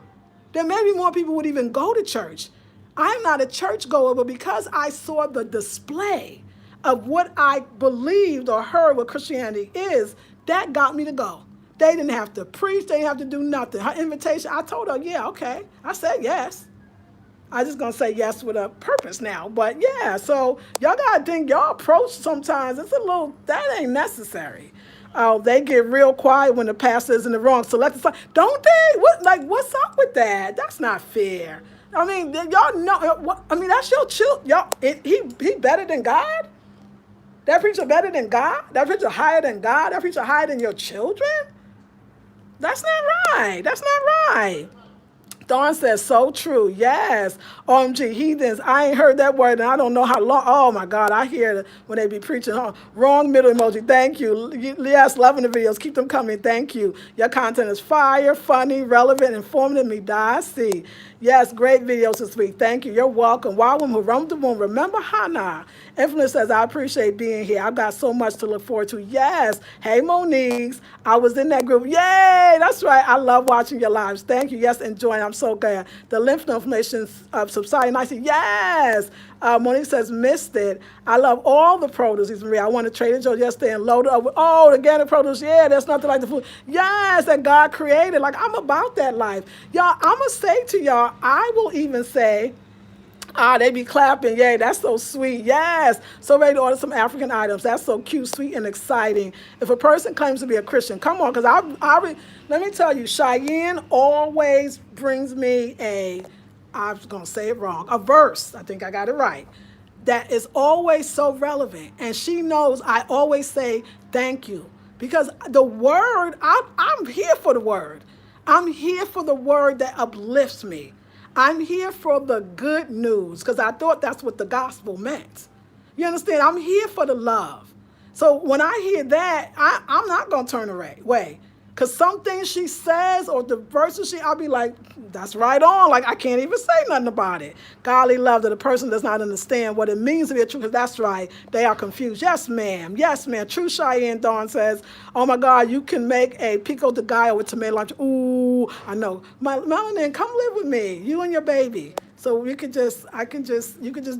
then maybe more people would even go to church. I'm not a church goer, but because I saw the display of what I believed or heard what Christianity is, that got me to go. They didn't have to preach. They didn't have to do nothing. Her invitation, I told her, yeah, okay. I said yes. I just gonna say yes with a purpose now. But yeah, so y'all gotta think y'all approach sometimes. It's a little that ain't necessary. They get real quiet when the pastor is in the wrong. So let the don't they? What's up with that? That's not fair. I mean, y'all know. I mean, that's your child. Y'all, he better than God. That preacher better than God. That preacher higher than God. That preacher higher than your children. That's not right. That's not right. Dawn says, so true. Yes. OMG, heathens. I ain't heard that word and I don't know how long. Oh my God, I hear it when they be preaching. Huh? Wrong middle emoji. Thank you. Yes, loving the videos. Keep them coming. Thank you. Your content is fire, funny, relevant, informative. Me die. See. Yes, great videos this week. Thank you. You're welcome. Wow, who roamed the moon. Remember Hannah. Influence says, I appreciate being here. I've got so much to look forward to. Yes. Hey, Monique. I was in that group. Yay. That's right. I love watching your lives. Thank you. Yes, enjoying. I'm so glad. The lymph node inflammation subsiding nicely. Yes. Monique says, missed it. I love all the produce, Maria. I went to Trader Joe's yesterday and loaded up with, the organic produce. Yeah, there's nothing like the food. Yes, that God created. Like, I'm about that life. Y'all, I'm going to say to y'all, I will even say, they be clapping. Yay, that's so sweet. Yes. So ready to order some African items. That's so cute, sweet, and exciting. If a person claims to be a Christian, come on, because let me tell you, Cheyenne always brings me I was going to say it wrong, a verse. I think I got it right. That is always so relevant. And she knows I always say thank you. Because the word, I'm here for the word. I'm here for the word that uplifts me. I'm here for the good news because I thought that's what the gospel meant. You understand? I'm here for the love. So when I hear that, I'm not going to turn away. Because some things she says or the verses I'll be like, that's right on. Like, I can't even say nothing about it. Godly love that a person does not understand what it means to be a true, because that's right. They are confused. Yes, ma'am. Yes, ma'am. True Cheyenne Dawn says, oh my God, you can make a pico de gallo with tomato lunch. Ooh, I know. Melanin, come live with me. You and your baby. So you can just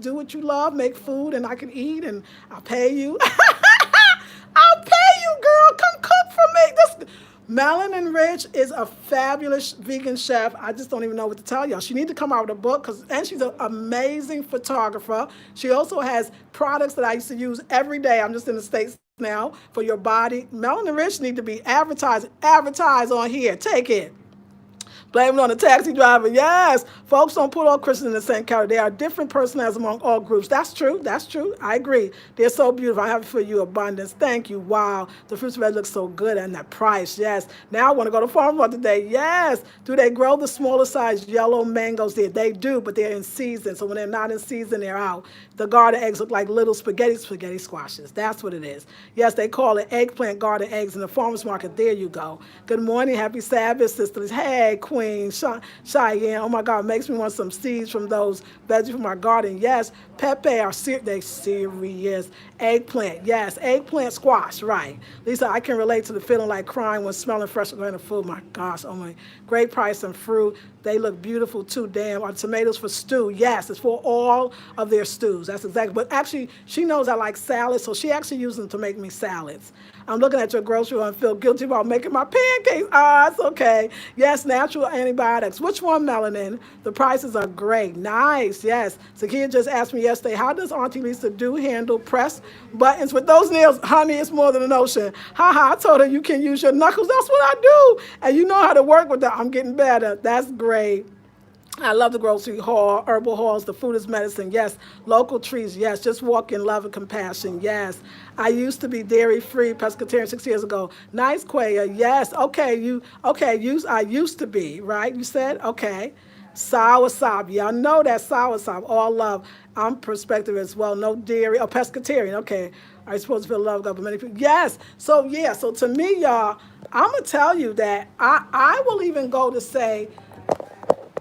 do what you love, make food, and I can eat, and I'll pay you. I'll pay you, girl. Come cook for me. Melanin Rich is a fabulous vegan chef. I just don't even know what to tell y'all. She needs to come out with a book, and she's an amazing photographer. She also has products that I used to use every day. I'm just in the States now for your body. Melanin Rich need to be advertised on here. Take it. Blame it on the taxi driver. Yes. Folks don't put all Christians in the same category. There are different personalities among all groups. That's true. That's true. I agree. They're so beautiful. I have it for you, abundance. Thank you. Wow. The fruits red looks so good and that price. Yes. Now I want to go to farm market today. Yes. Do they grow the smaller size yellow mangoes there? They do, but they're in season. So when they're not in season, they're out. The garden eggs look like little spaghetti squashes. That's what it is. Yes, they call it eggplant garden eggs in the farmer's market. There you go. Good morning. Happy Sabbath, sisters. Hey, Queen. Cheyenne, oh my God, makes me want some seeds from those veggies from our garden. Yes, pepe are they serious. Eggplant, yes, eggplant squash, right. Lisa, I can relate to the feeling like crying when smelling fresh organic food. My gosh, oh my, great price on fruit. They look beautiful too, damn. Are tomatoes for stew? Yes, it's for all of their stews. That's exactly, but actually, she knows I like salads, so she actually uses them to make me salads. I'm looking at your grocery and feel guilty about making my pancakes. It's okay. Yes, natural antibiotics. Which one, Melanin? The prices are great. Nice, yes. Zakia just asked me yesterday, how does Auntie Lisa handle press buttons with those nails? Honey, it's more than an ocean. I told her you can use your knuckles. That's what I do. And you know how to work with that. I'm getting better. That's great. I love the grocery haul, herbal hauls, the food is medicine, yes. Local trees, yes. Just walk in love and compassion, yes. I used to be dairy-free, pescatarian 6 years ago. Nice, Quaya, yes. I used to be, right? You said? Okay. Soursop, y'all know that soursop, all love. I'm perspective as well, no dairy, pescatarian, okay. I supposed to feel love God, but many people, yes. So, yeah, so to me, y'all, I'm going to tell you that I will even go to say,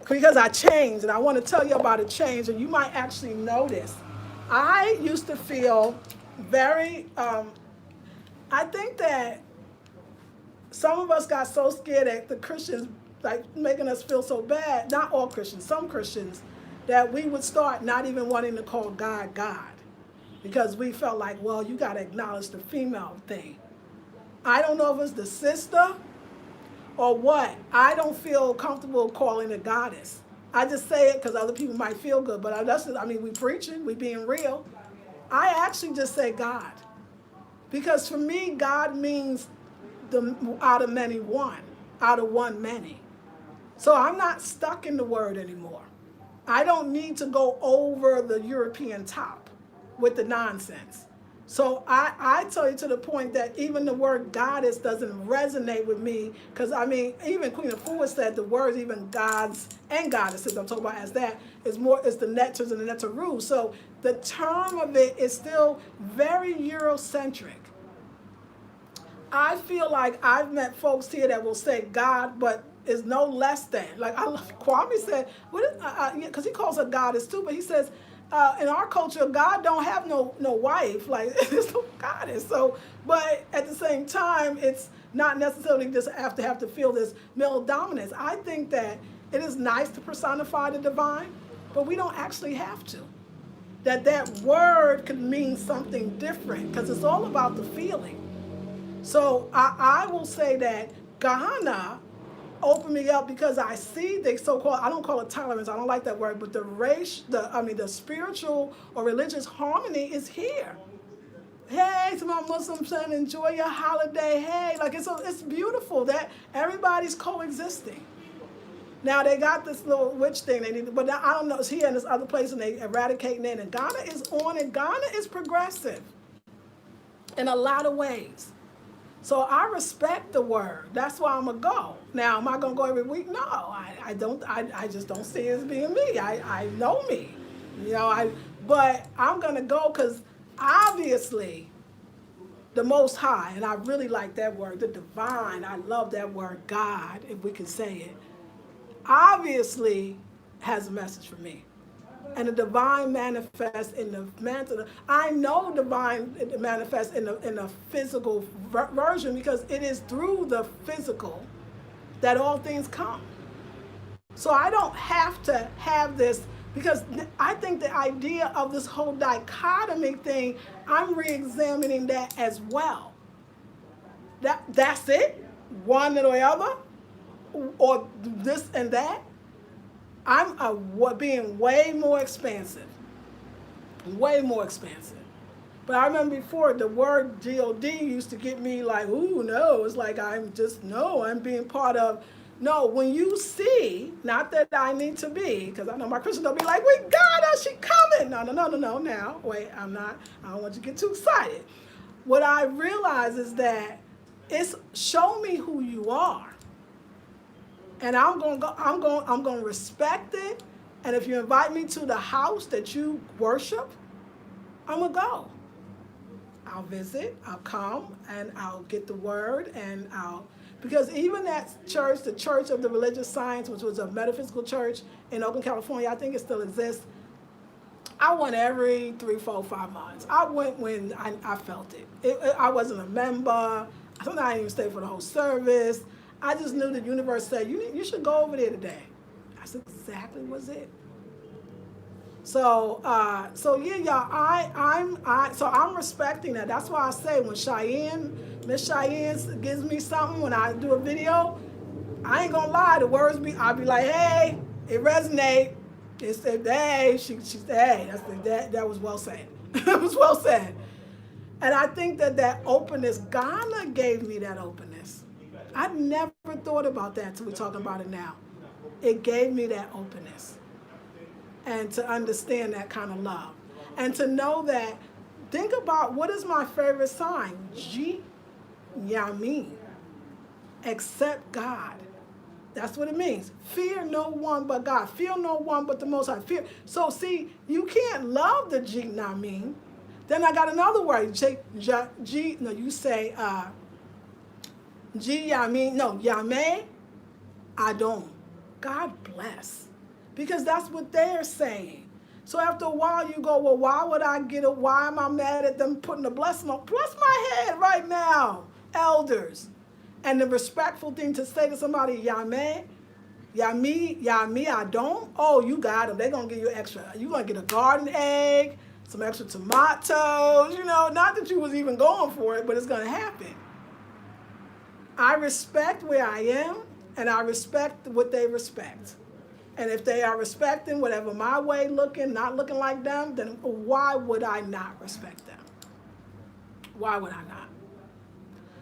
because I changed, and I want to tell you about a change, and you might actually notice. I used to feel very, I think that some of us got so scared that the Christians, like, making us feel so bad, not all Christians, some Christians, that we would start not even wanting to call God God. Because we felt like, well, you got to acknowledge the female thing. I don't know if it's the sister or what. I don't feel comfortable calling a goddess. I just say it because other people might feel good, but we preaching, we being real. I actually just say God. Because for me, God means out of many one, out of one many. So I'm not stuck in the word anymore. I don't need to go over the European top with the nonsense. So I tell you to the point that even the word goddess doesn't resonate with me, because even Queen Ofori said the words even gods and goddesses, I'm talking about as that, is the netters and the nettaru. So the term of it is still very Eurocentric. I feel like I've met folks here that will say God, but is no less than. Like Kwame said, because he calls her goddess too, but he says, in our culture, God don't have no wife, like there's no goddess. So, but at the same time, it's not necessarily just have to feel this male dominance. I think that it is nice to personify the divine, but we don't actually have to. That word could mean something different, because it's all about the feeling. So I will say that Ghana opened me up, because I see the so-called, I don't call it tolerance, I don't like that word, but the spiritual or religious harmony is here. Hey, to my Muslim son, enjoy your holiday. Hey, like it's beautiful that everybody's coexisting. Now they got this little witch thing they need, but I don't know, it's here in this other place and they eradicating it, and Ghana is on it. Ghana is progressive in a lot of ways. So I respect the word. That's why I'm going to go. Now, am I going to go every week? No, I don't. I just don't see it as being me. I know me. But I'm going to go because obviously the Most High, and I really like that word, the divine, I love that word, God, if we can say it, obviously has a message for me. And the divine manifests in the mantle. I know divine manifests in the physical version, because it is through the physical that all things come. So I don't have to have this, because I think the idea of this whole dichotomy thing, I'm re-examining that as well. That's it? One or the other? Or this and that? I'm being way more expansive. Way more expansive. But I remember before, the word God used to get me like, ooh, no. It's like I'm being part of. No, when you see, not that I need to be, because I know my Christians don't be like, we got her, she coming. No, now, wait, I don't want you to get too excited. What I realize is that it's show me who you are. And I'm going to respect it. And if you invite me to the house that you worship, I'm going to go. I'll visit, I'll come, and I'll get the word, because even that church, the Church of the Religious Science, which was a metaphysical church in Oakland, California, I think it still exists. I went every 3, 4, 5 months. I went when I felt it. I wasn't a member. Sometimes I didn't even stay for the whole service. I just knew the universe said, you should go over there today. That's exactly what's it. So yeah, y'all, so I'm respecting that. That's why I say when Miss Cheyenne gives me something when I do a video, I ain't gonna lie, the words I'll be like, hey, it resonate. It said, hey, she said, hey, that was well said. It was well said. And I think that openness, Ghana gave me that openness. I never thought about that until we're talking about it now. It gave me that openness. And to understand that kind of love. And to know that, think about what is my favorite sign? G, Yamin. Accept God. That's what it means. Fear no one but God. Fear no one but the Most High. Fear. So see, you can't love the G, Yamin. Then I got another word. You say, G, Yamin. No, Yame, I don't. God bless. Because that's what they're saying. So after a while you go, well, why am I mad at them putting a blessing on? Bless my head right now, elders. And the respectful thing to say to somebody, Yame, Yami, I don't. Oh, you got them. They're going to give you extra. You're going to get a garden egg, some extra tomatoes, not that you was even going for it, but it's going to happen. I respect where I am, and I respect what they respect. And if they are respecting whatever my way looking, not looking like them, then why would I not respect them? Why would I not?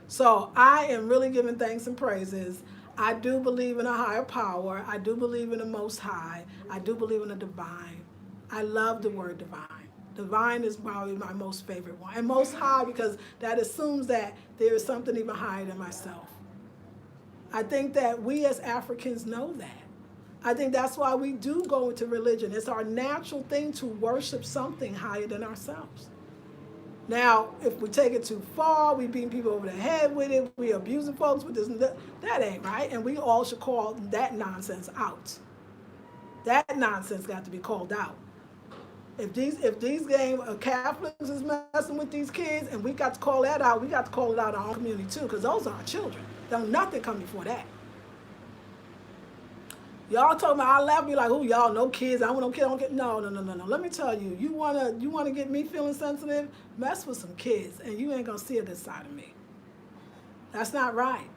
So I am really giving thanks and praises. I do believe in a higher power. I do believe in the Most High. I do believe in the divine. I love the word divine. Divine is probably my most favorite one. And Most High because that assumes that there is something even higher than myself. I think that we as Africans know that. I think that's why we do go into religion. It's our natural thing to worship something higher than ourselves. Now, if we take it too far, we beating people over the head with it, we abusing folks with this, that ain't right. And we all should call that nonsense out. That nonsense got to be called out. If these game Catholics is messing with these kids, and we got to call that out, we got to call it out in our own community too, because those are our children. Don't nothing come before that. Y'all talking about I laugh, be like, oh, y'all no kids, I don't want no kids, I don't get no. Let me tell you, you wanna get me feeling sensitive? Mess with some kids, and you ain't gonna see a good side of me. That's not right.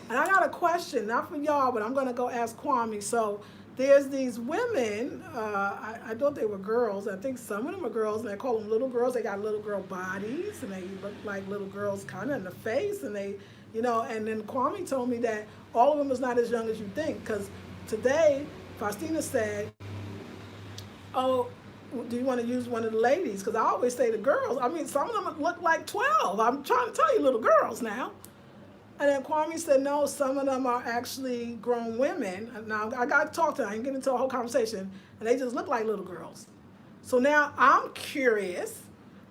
And I got a question, not for y'all, but I'm gonna go ask Kwame. So there's these women, I thought they were girls. I think some of them are girls, and they call them little girls. They got little girl bodies, and they look like little girls kind of in the face, and they, and then Kwame told me that all of them is not as young as you think, because today, Faustina said, oh, do you want to use one of the ladies? Because I always say the girls. I mean, some of them look like 12. I'm trying to tell you little girls now. And then Kwame said, no, some of them are actually grown women. Now, I got to talk to them. I didn't get into a whole conversation. And they just look like little girls. So now I'm curious,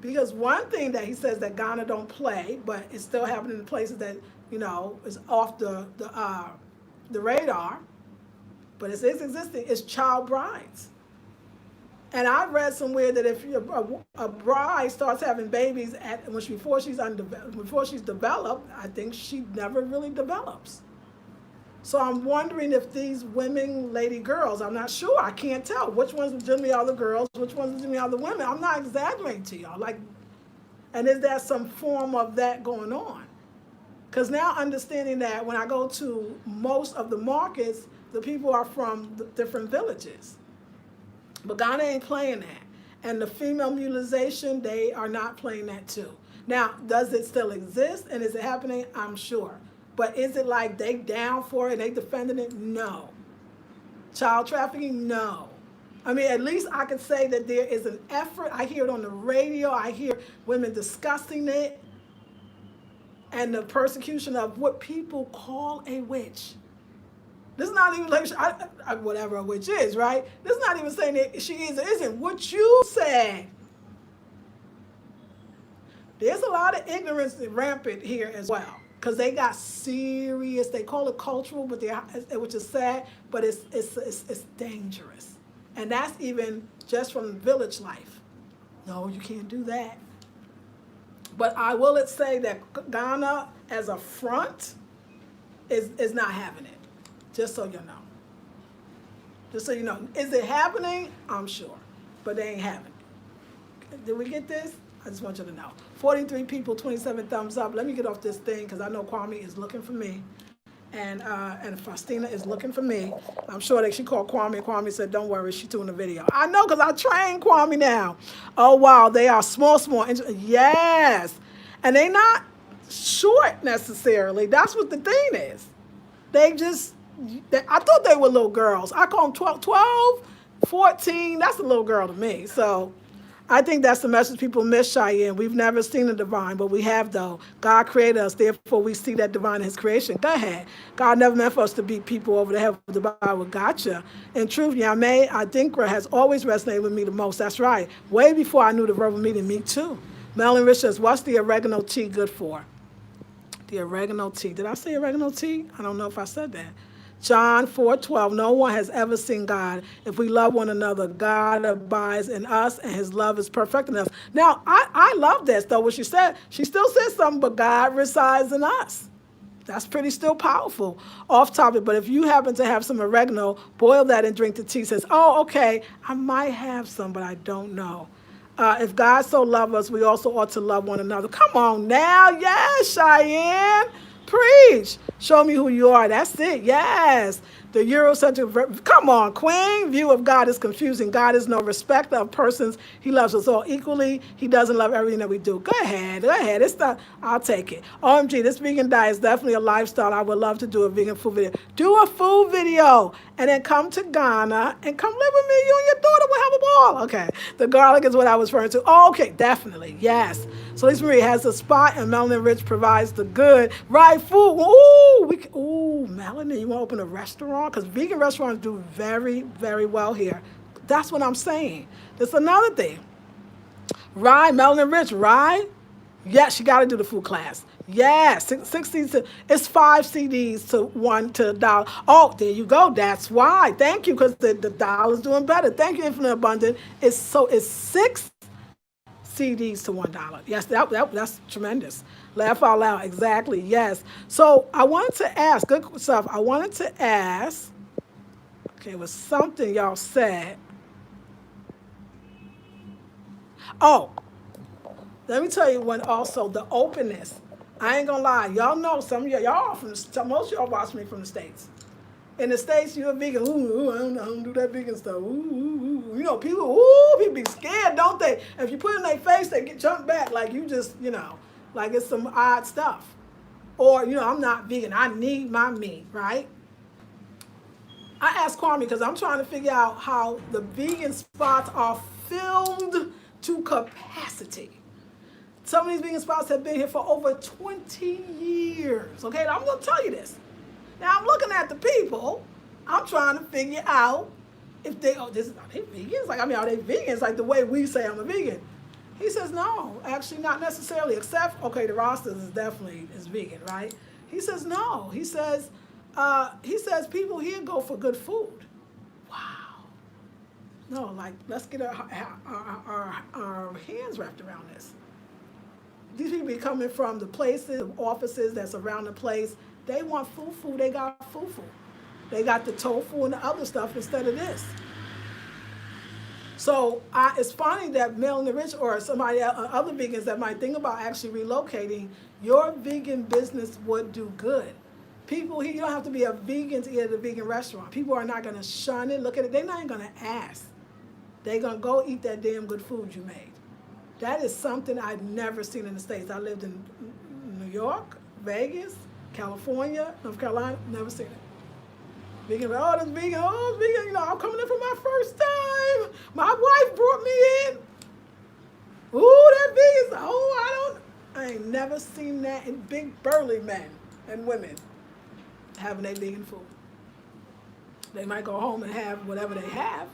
because one thing that he says that Ghana don't play, but it's still happening in places that, is off the radar, but it is existing, is child brides. And I read somewhere that if a bride starts having babies before she's developed, I think she never really develops. So I'm wondering if these women, lady girls, I'm not sure, I can't tell which ones legitimately are the girls, which ones legitimately are the women. I'm not exaggerating to y'all. And is there some form of that going on? Because now understanding that when I go to most of the markets, the people are from the different villages. But Ghana ain't playing that. And the female mutilization, they are not playing that too. Now, does it still exist and is it happening? I'm sure. But is it like they down for it, they defending it? No. Child trafficking? No. I mean, at least I could say that there is an effort. I hear it on the radio. I hear women discussing it. And the persecution of what people call a witch. This is not even like, whatever a witch is, right? This is not even saying that she is or isn't. What you said. There's a lot of ignorance rampant here as well. Because they got serious, they call it cultural, but which is sad, but it's dangerous. And that's even just from village life. No, you can't do that. But I will say that Ghana as a front is not having it. Just so you know. Just so you know. Is it happening? I'm sure. But they ain't having it. Did we get this? I just want you to know. 43 people, 27 thumbs up. Let me get off this thing because I know Kwame is looking for me. And Faustina is looking for me. I'm sure that she called Kwame. Kwame said, don't worry, she's doing the video. I know because I trained Kwame now. Oh, wow, they are small. Yes. And they not short necessarily. That's what the thing is. I thought they were little girls. I call them 12, 14. That's a little girl to me. So I think that's the message people miss, Cheyenne. We've never seen the divine, but we have, though. God created us, therefore we see that divine in his creation. Go ahead. God never meant for us to beat people over the head with the Bible. Gotcha. In truth, Yame, I think has always resonated with me the most. That's right. Way before I knew the verbal meaning, me too. Melon Rich says, what's the oregano tea good for? The oregano tea. Did I say oregano tea? I don't know if I said that. John 4:12, no one has ever seen God. If we love one another, God abides in us and his love is perfect in us. Now, I love this, though, what she said. She still said something, but God resides in us. That's pretty still powerful. Off topic, but if you happen to have some oregano, boil that and drink the tea. Says, oh, okay, I might have some, but I don't know. If God so loved us, we also ought to love one another. Come on now. Yes, Cheyenne. Preach. Show me who you are. That's it. Yes. The Eurocentric, come on, Queen, view of God is confusing. God is no respecter of persons. He loves us all equally. He doesn't love everything that we do. Go ahead. It's not, I'll take it. OMG, this vegan diet is definitely a lifestyle. I would love to do a vegan food video. Do a food video and then come to Ghana and come live with me. You and your daughter will have a ball. Okay. The garlic is what I was referring to. Oh, okay, definitely. Yes. So Lisa Marie has the spot and Melanin Rich provides the good, right food. Ooh, Melanie, you want to open a restaurant? Because vegan restaurants do very, very well here. That's what I'm saying. That's another thing. Rye, Melanin Rich, Rye. Yes, you got to do the food class. Yes, 16 to, it's 5 CDs to $1 Oh, there you go. That's why. Thank you, because the dollar's doing better. Thank you, Infinite Abundant. It's 6 CDs to $1. Yes, that's tremendous. Laugh out loud. Exactly. Yes. So I wanted to ask, good stuff. I wanted to ask, okay, it was something y'all said. Oh, let me tell you when also the openness. I ain't gonna lie. Y'all know some of y'all most of y'all watch me from the States. In the States, you're a vegan. Ooh, I don't do that vegan stuff. Ooh. You know, people be scared, don't they? If you put it in their face, they get jumped back like you just, like it's some odd stuff. Or, I'm not vegan. I need my meat, right? I asked Kwame because I'm trying to figure out how the vegan spots are filled to capacity. Some of these vegan spots have been here for over 20 years. Okay, I'm going to tell you this. Now I'm looking at the people. I'm trying to figure out if are they vegans? Like, are they vegans? Like the way we say I'm a vegan. He says, no, actually not necessarily, except, okay, the rosters is definitely vegan, right? He says, no. He says people here go for good food. Wow. No, like, let's get our hands wrapped around this. These people be coming from the places, offices that's around the place. They want fufu, they got fufu. They got the tofu and the other stuff instead of this. So it's funny that Melanin Rich or somebody, other vegans that might think about actually relocating, your vegan business would do good. People here, you don't have to be a vegan to eat at a vegan restaurant. People are not going to shun it, look at it. They're not even going to ask. They're going to go eat that damn good food you made. That is something I've never seen in the States. I lived in New York, Vegas, California, North Carolina, never seen it. Vegan, that's vegan, it's vegan, I'm coming in for my first time. My wife brought me in. Ooh, that vegan, I ain't never seen that in big burly men and women having their vegan food. They might go home and have whatever they have.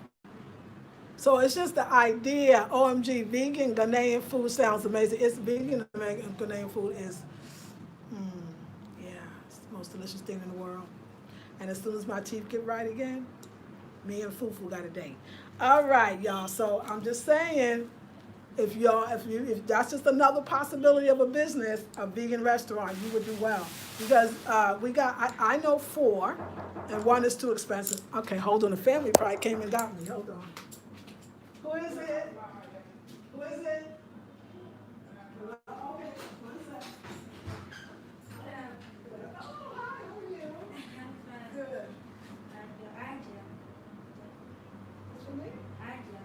So it's just the idea, OMG, vegan Ghanaian food sounds amazing. It's vegan Ghanaian food is, it's the most delicious thing in the world. And as soon as my teeth get right again, me and Fufu got a date. All right, y'all. So I'm just saying, if that's just another possibility of a business, a vegan restaurant, you would do well. Because I know 4, and 1 is too expensive. Okay, hold on. The family probably came and got me. Hold on. Who is it? Who is it? Okay, what is that? Oh, hi, how are you? Good. What's your name? Aja?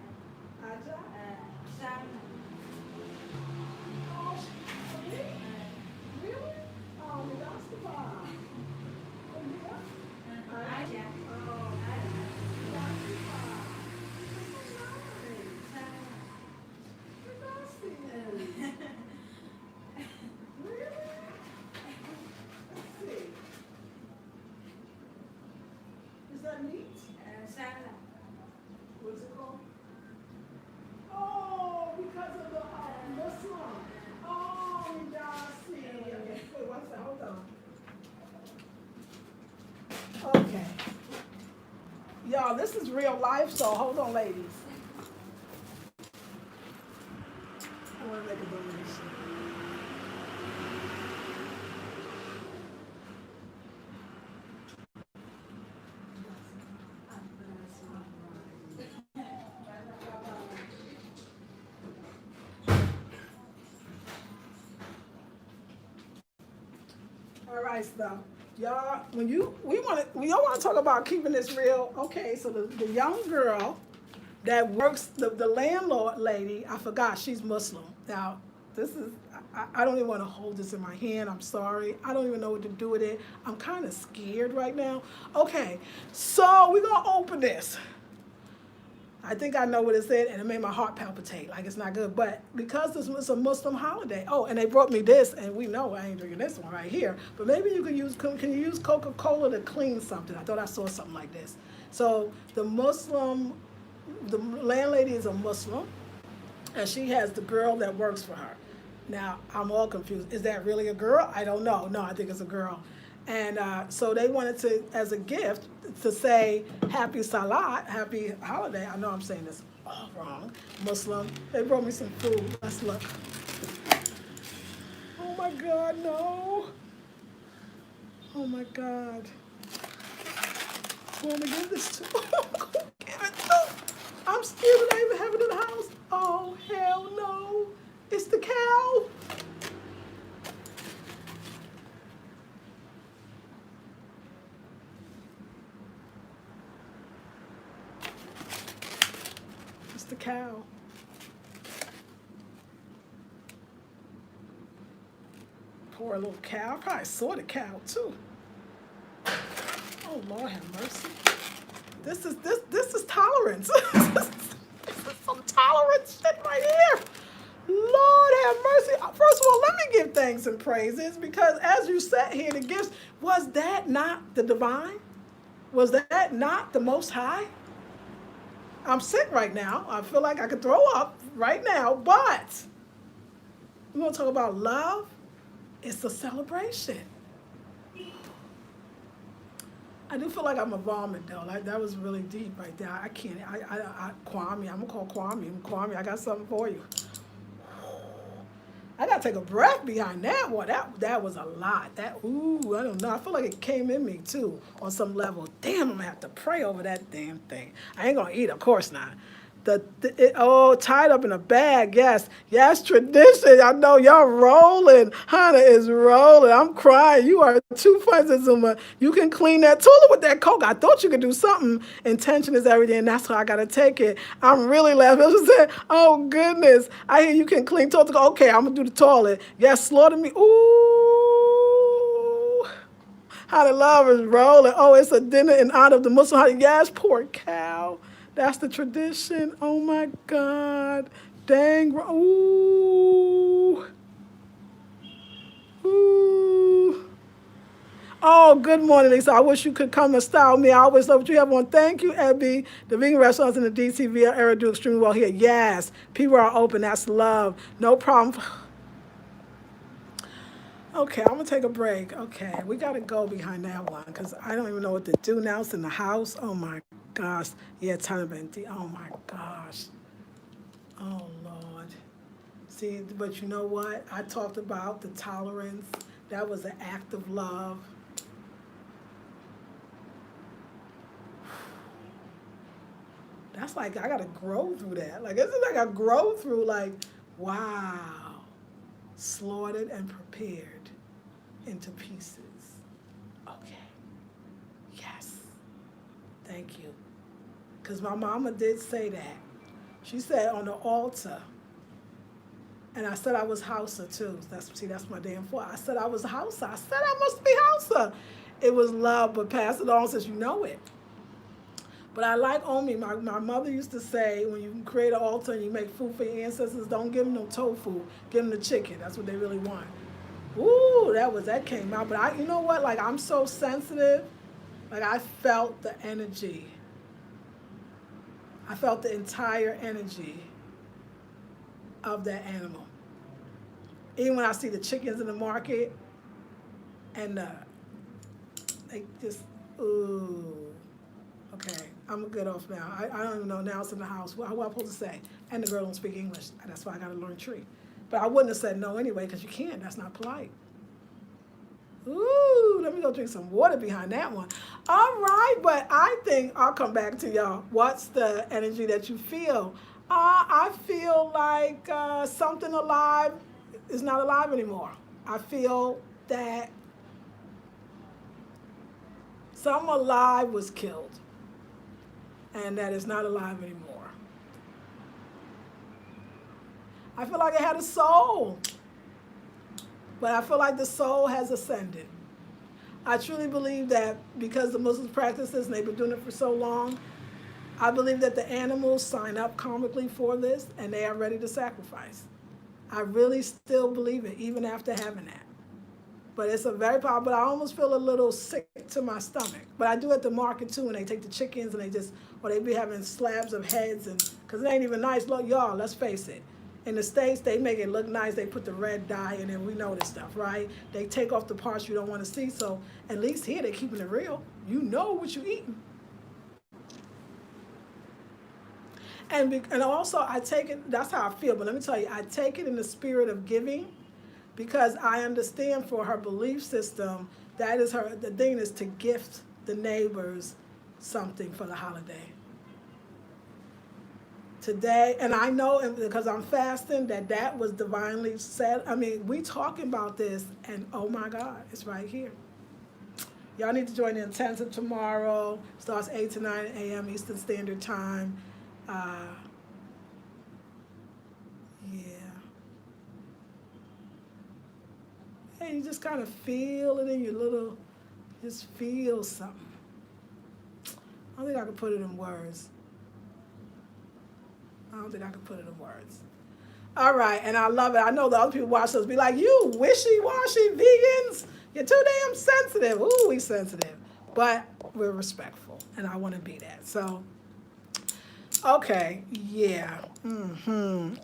Oh, really? Really? Oh, Mustafa. Oh, yeah? Aja. Oh, is that meat? Salad. What's it called? Oh, because of the Muslim. Oh, see. Okay, wait, what's that? Hold on. Okay. Y'all, this is real life, so hold on, ladies. I want to make a donation. All right, stuff. Y'all, when y'all want to talk about keeping this real, okay, so the young girl that works, the landlord lady, I forgot, she's Muslim. Now, this is, I don't even want to hold this in my hand. I'm sorry. I don't even know what to do with it. I'm kind of scared right now. Okay, so we're going to open this. I think I know what it said, and it made my heart palpitate, like it's not good. But because this was a Muslim holiday, oh, and they brought me this, and we know I ain't drinking this one right here. But maybe you can you use Coca-Cola to clean something? I thought I saw something like this. So the landlady is a Muslim, and she has the girl that works for her. Now, I'm all confused. Is that really a girl? I don't know. No, I think it's a girl. And so they wanted to, as a gift, to say happy Salat, happy holiday. I know I'm saying this all wrong. Muslim. They brought me some food. Let's look. Oh my God, no. Oh my God. Who am I give this to? Give it to. I'm scared that I even have it in the house. Oh, hell no. It's the cow. It's the cow. Poor little cow. I probably saw the cow too. Oh, Lord have mercy. This is tolerance. This is some tolerance shit right here. Lord have mercy. First of all, let me give thanks and praises, because as you sat here, the gifts, was that not the divine? Was that not the Most High? I'm sick right now. I feel like I could throw up right now, but we're going to talk about love. It's a celebration. I do feel like I'm a vomit though. Like that was really deep right there. I can't. Kwame. I'm gonna call Kwame. Kwame, I got something for you. I gotta take a breath behind that one. That was a lot. That I don't know. I feel like it came in me too on some level. Damn, I'm gonna have to pray over that damn thing. I ain't gonna eat, of course not. Tied up in a bag, yes. Yes, tradition. I know y'all rolling. Hannah is rolling. I'm crying. You are too funny, Zuma. You can clean that toilet with that Coke. I thought you could do something. Intention is everything, and that's how I got to take it. I'm really laughing. I said, oh, goodness. I hear you can clean toilet. Okay, I'm going to do the toilet. Yes, slaughter me. Ooh. How the love is rolling. Oh, it's a dinner in honor of the Muslim holiday. Yes, poor cow. That's the tradition. Oh my God. Dang. Ooh. Ooh. Oh, good morning, Lisa. I wish you could come and style me. I always love what you have on. Thank you, Ebby. The vegan restaurants in the DCV area do extremely well here. Yes. People are open. That's love. No problem. Okay, I'm going to take a break. Okay, we got to go behind that one because I don't even know what to do now. It's in the house. Oh, my gosh. Yeah, time empty. Oh, my gosh. Oh, Lord. See, but you know what? I talked about the tolerance. That was an act of love. That's like, I got to grow through that. Like, it's like I grow through, like, wow. Slaughtered and prepared into pieces. Okay. Yes. Thank you. Because my mama did say that. She said on the altar, and I said I was Hausa too. That's my damn fault. I said I was Hausa. I said I must be Hausa. It was love, but pass it on since you know it. But I like Omi. My mother used to say, when you create an altar and you make food for your ancestors, don't give them no tofu. Give them the chicken. That's what they really want. Ooh, that came out. But you know what? Like, I'm so sensitive. Like, I felt the energy. I felt the entire energy of that animal. Even when I see the chickens in the market, and they just, ooh. Okay, I'm good off now. I don't even know now it's in the house. What am I supposed to say? And the girl don't speak English. That's why I got to learn tree. But I wouldn't have said no anyway because you can't. That's not polite. Ooh, let me go drink some water behind that one. All right, but I think I'll come back to y'all. What's the energy that you feel? I feel like something alive is not alive anymore. I feel that some alive was killed, and that is not alive anymore. I feel like it had a soul, but I feel like the soul has ascended. I truly believe that because the Muslims practice this and they've been doing it for so long, I believe that the animals sign up karmically for this and they are ready to sacrifice. I really still believe it, even after having that. But it's a very powerful, but I almost feel a little sick to my stomach. But I do at the market too, and they take the chickens and or they be having slabs of heads, and because it ain't even nice. Look, y'all, let's face it. In the States, they make it look nice. They put the red dye in it. We know this stuff, right? They take off the parts you don't want to see. So at least here, they're keeping it real. You know what you're eating. And also, I take it, that's how I feel. But let me tell you, I take it in the spirit of giving, because I understand for her belief system, that is the thing is to gift the neighbors something for the holiday. Today, and I know because I'm fasting that was divinely said. I mean, we talking about this, and oh my God, it's right here. Y'all need to join the intensive tomorrow. Starts 8 to 9 a.m. Eastern Standard Time. And you just kind of feel it in your little, just feel something. I don't think I can put it in words. All right, and I love it. I know the other people watch us be like, you wishy-washy vegans, you're too damn sensitive. Ooh, we sensitive. But we're respectful, and I want to be that. So, okay, yeah.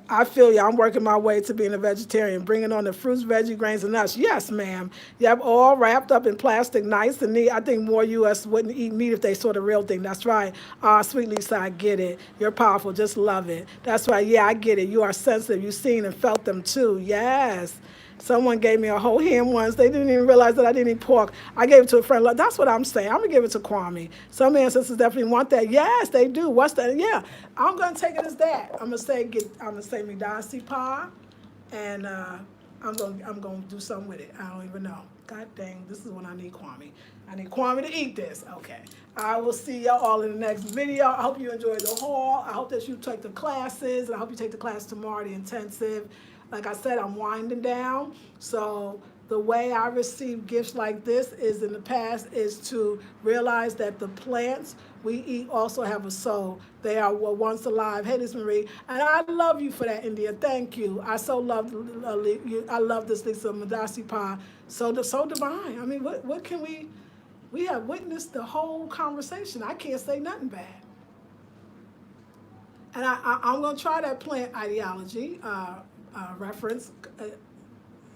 I feel you. I'm working my way to being a vegetarian, bringing on the fruits, veggie, grains, and nuts. Yes, ma'am. Yep, all wrapped up in plastic, nice and neat. I think more U.S. wouldn't eat meat if they saw the real thing. That's right. Sweet Lisa, I get it. You're powerful. Just love it. That's right. Yeah, I get it. You are sensitive. You've seen and felt them too. Yes. Someone gave me a whole ham once. They didn't even realize that I didn't eat pork. I gave it to a friend. That's what I'm saying. I'm going to give it to Kwame. Some ancestors definitely want that. Yes, they do. What's that? Yeah. I'm going to take it as that. I'm going to say Midasi pie, and I'm going to do something with it. I don't even know. God dang, this is when I need Kwame. I need Kwame to eat this. Okay. I will see y'all all in the next video. I hope you enjoyed the haul. I hope that you take the classes, and I hope you take the class tomorrow, the intensive. Like I said, I'm winding down. So the way I receive gifts like this is in the past is to realize that the plants we eat also have a soul. They are once alive. Hey, this is Marie. And I love you for that, India. Thank you. I so love you. I love this Lisa Madasi pie. So divine. I mean, what can we have witnessed the whole conversation. I can't say nothing bad. And I'm going to try that plant ideology reference.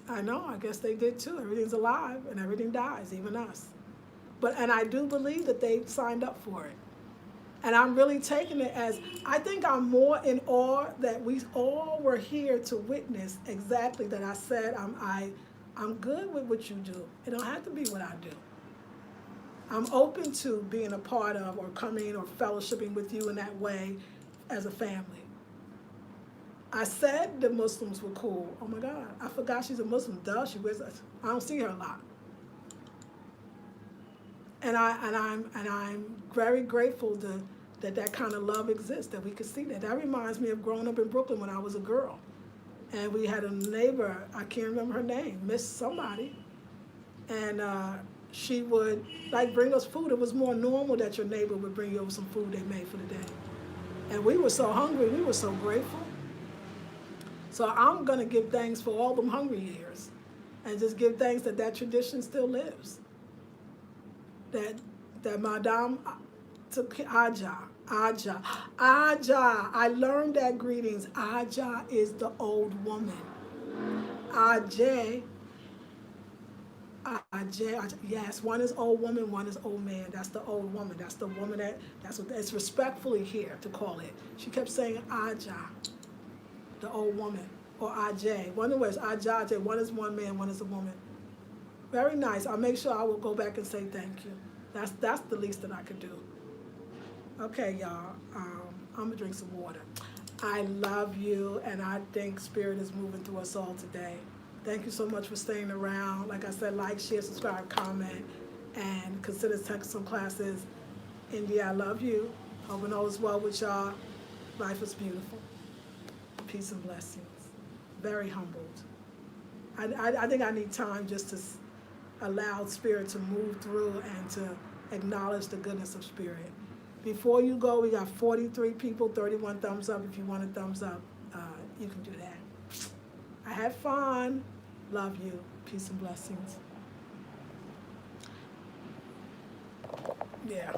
I know, I guess they did too. Everything's alive and everything dies, even us. And I do believe that they signed up for it. And I'm really taking it as, I think I'm more in awe that we all were here to witness exactly that. I said, I'm good with what you do. It don't have to be what I do. I'm open to being a part of or coming or fellowshipping with you in that way as a family. I said the Muslims were cool. Oh my God, I forgot she's a Muslim. Duh, she wears us. I don't see her a lot. And I'm very grateful that kind of love exists, that we could see that. That reminds me of growing up in Brooklyn when I was a girl. And we had a neighbor, I can't remember her name, Miss somebody. And she would bring us food. It was more normal that your neighbor would bring you over some food they made for the day. And we were so hungry, we were so grateful. So I'm going to give thanks for all them hungry years and just give thanks that tradition still lives. That Madame took Aja. I learned that greetings. Aja is the old woman. Ajay. Yes, one is old woman, one is old man. That's the old woman. That's the woman that's what it's respectfully here to call it. She kept saying Aja, the old woman, or Ajay. One of the words, Ajay. One is one man, one is a woman. Very nice. I'll make sure I will go back and say thank you. That's the least that I could do. Okay, y'all. I'm gonna drink some water. I love you, and I think Spirit is moving through us all today. Thank you so much for staying around. Like I said, like, share, subscribe, comment, and consider taking some classes. India, I love you. Hoping all is well with y'all. Life is beautiful. Peace and blessings. Very humbled. I think I need time just to allow Spirit to move through and to acknowledge the goodness of Spirit. Before you go, we got 43 people, 31 thumbs up. If you want a thumbs up, you can do that. I had fun. Love you. Peace and blessings. Yeah.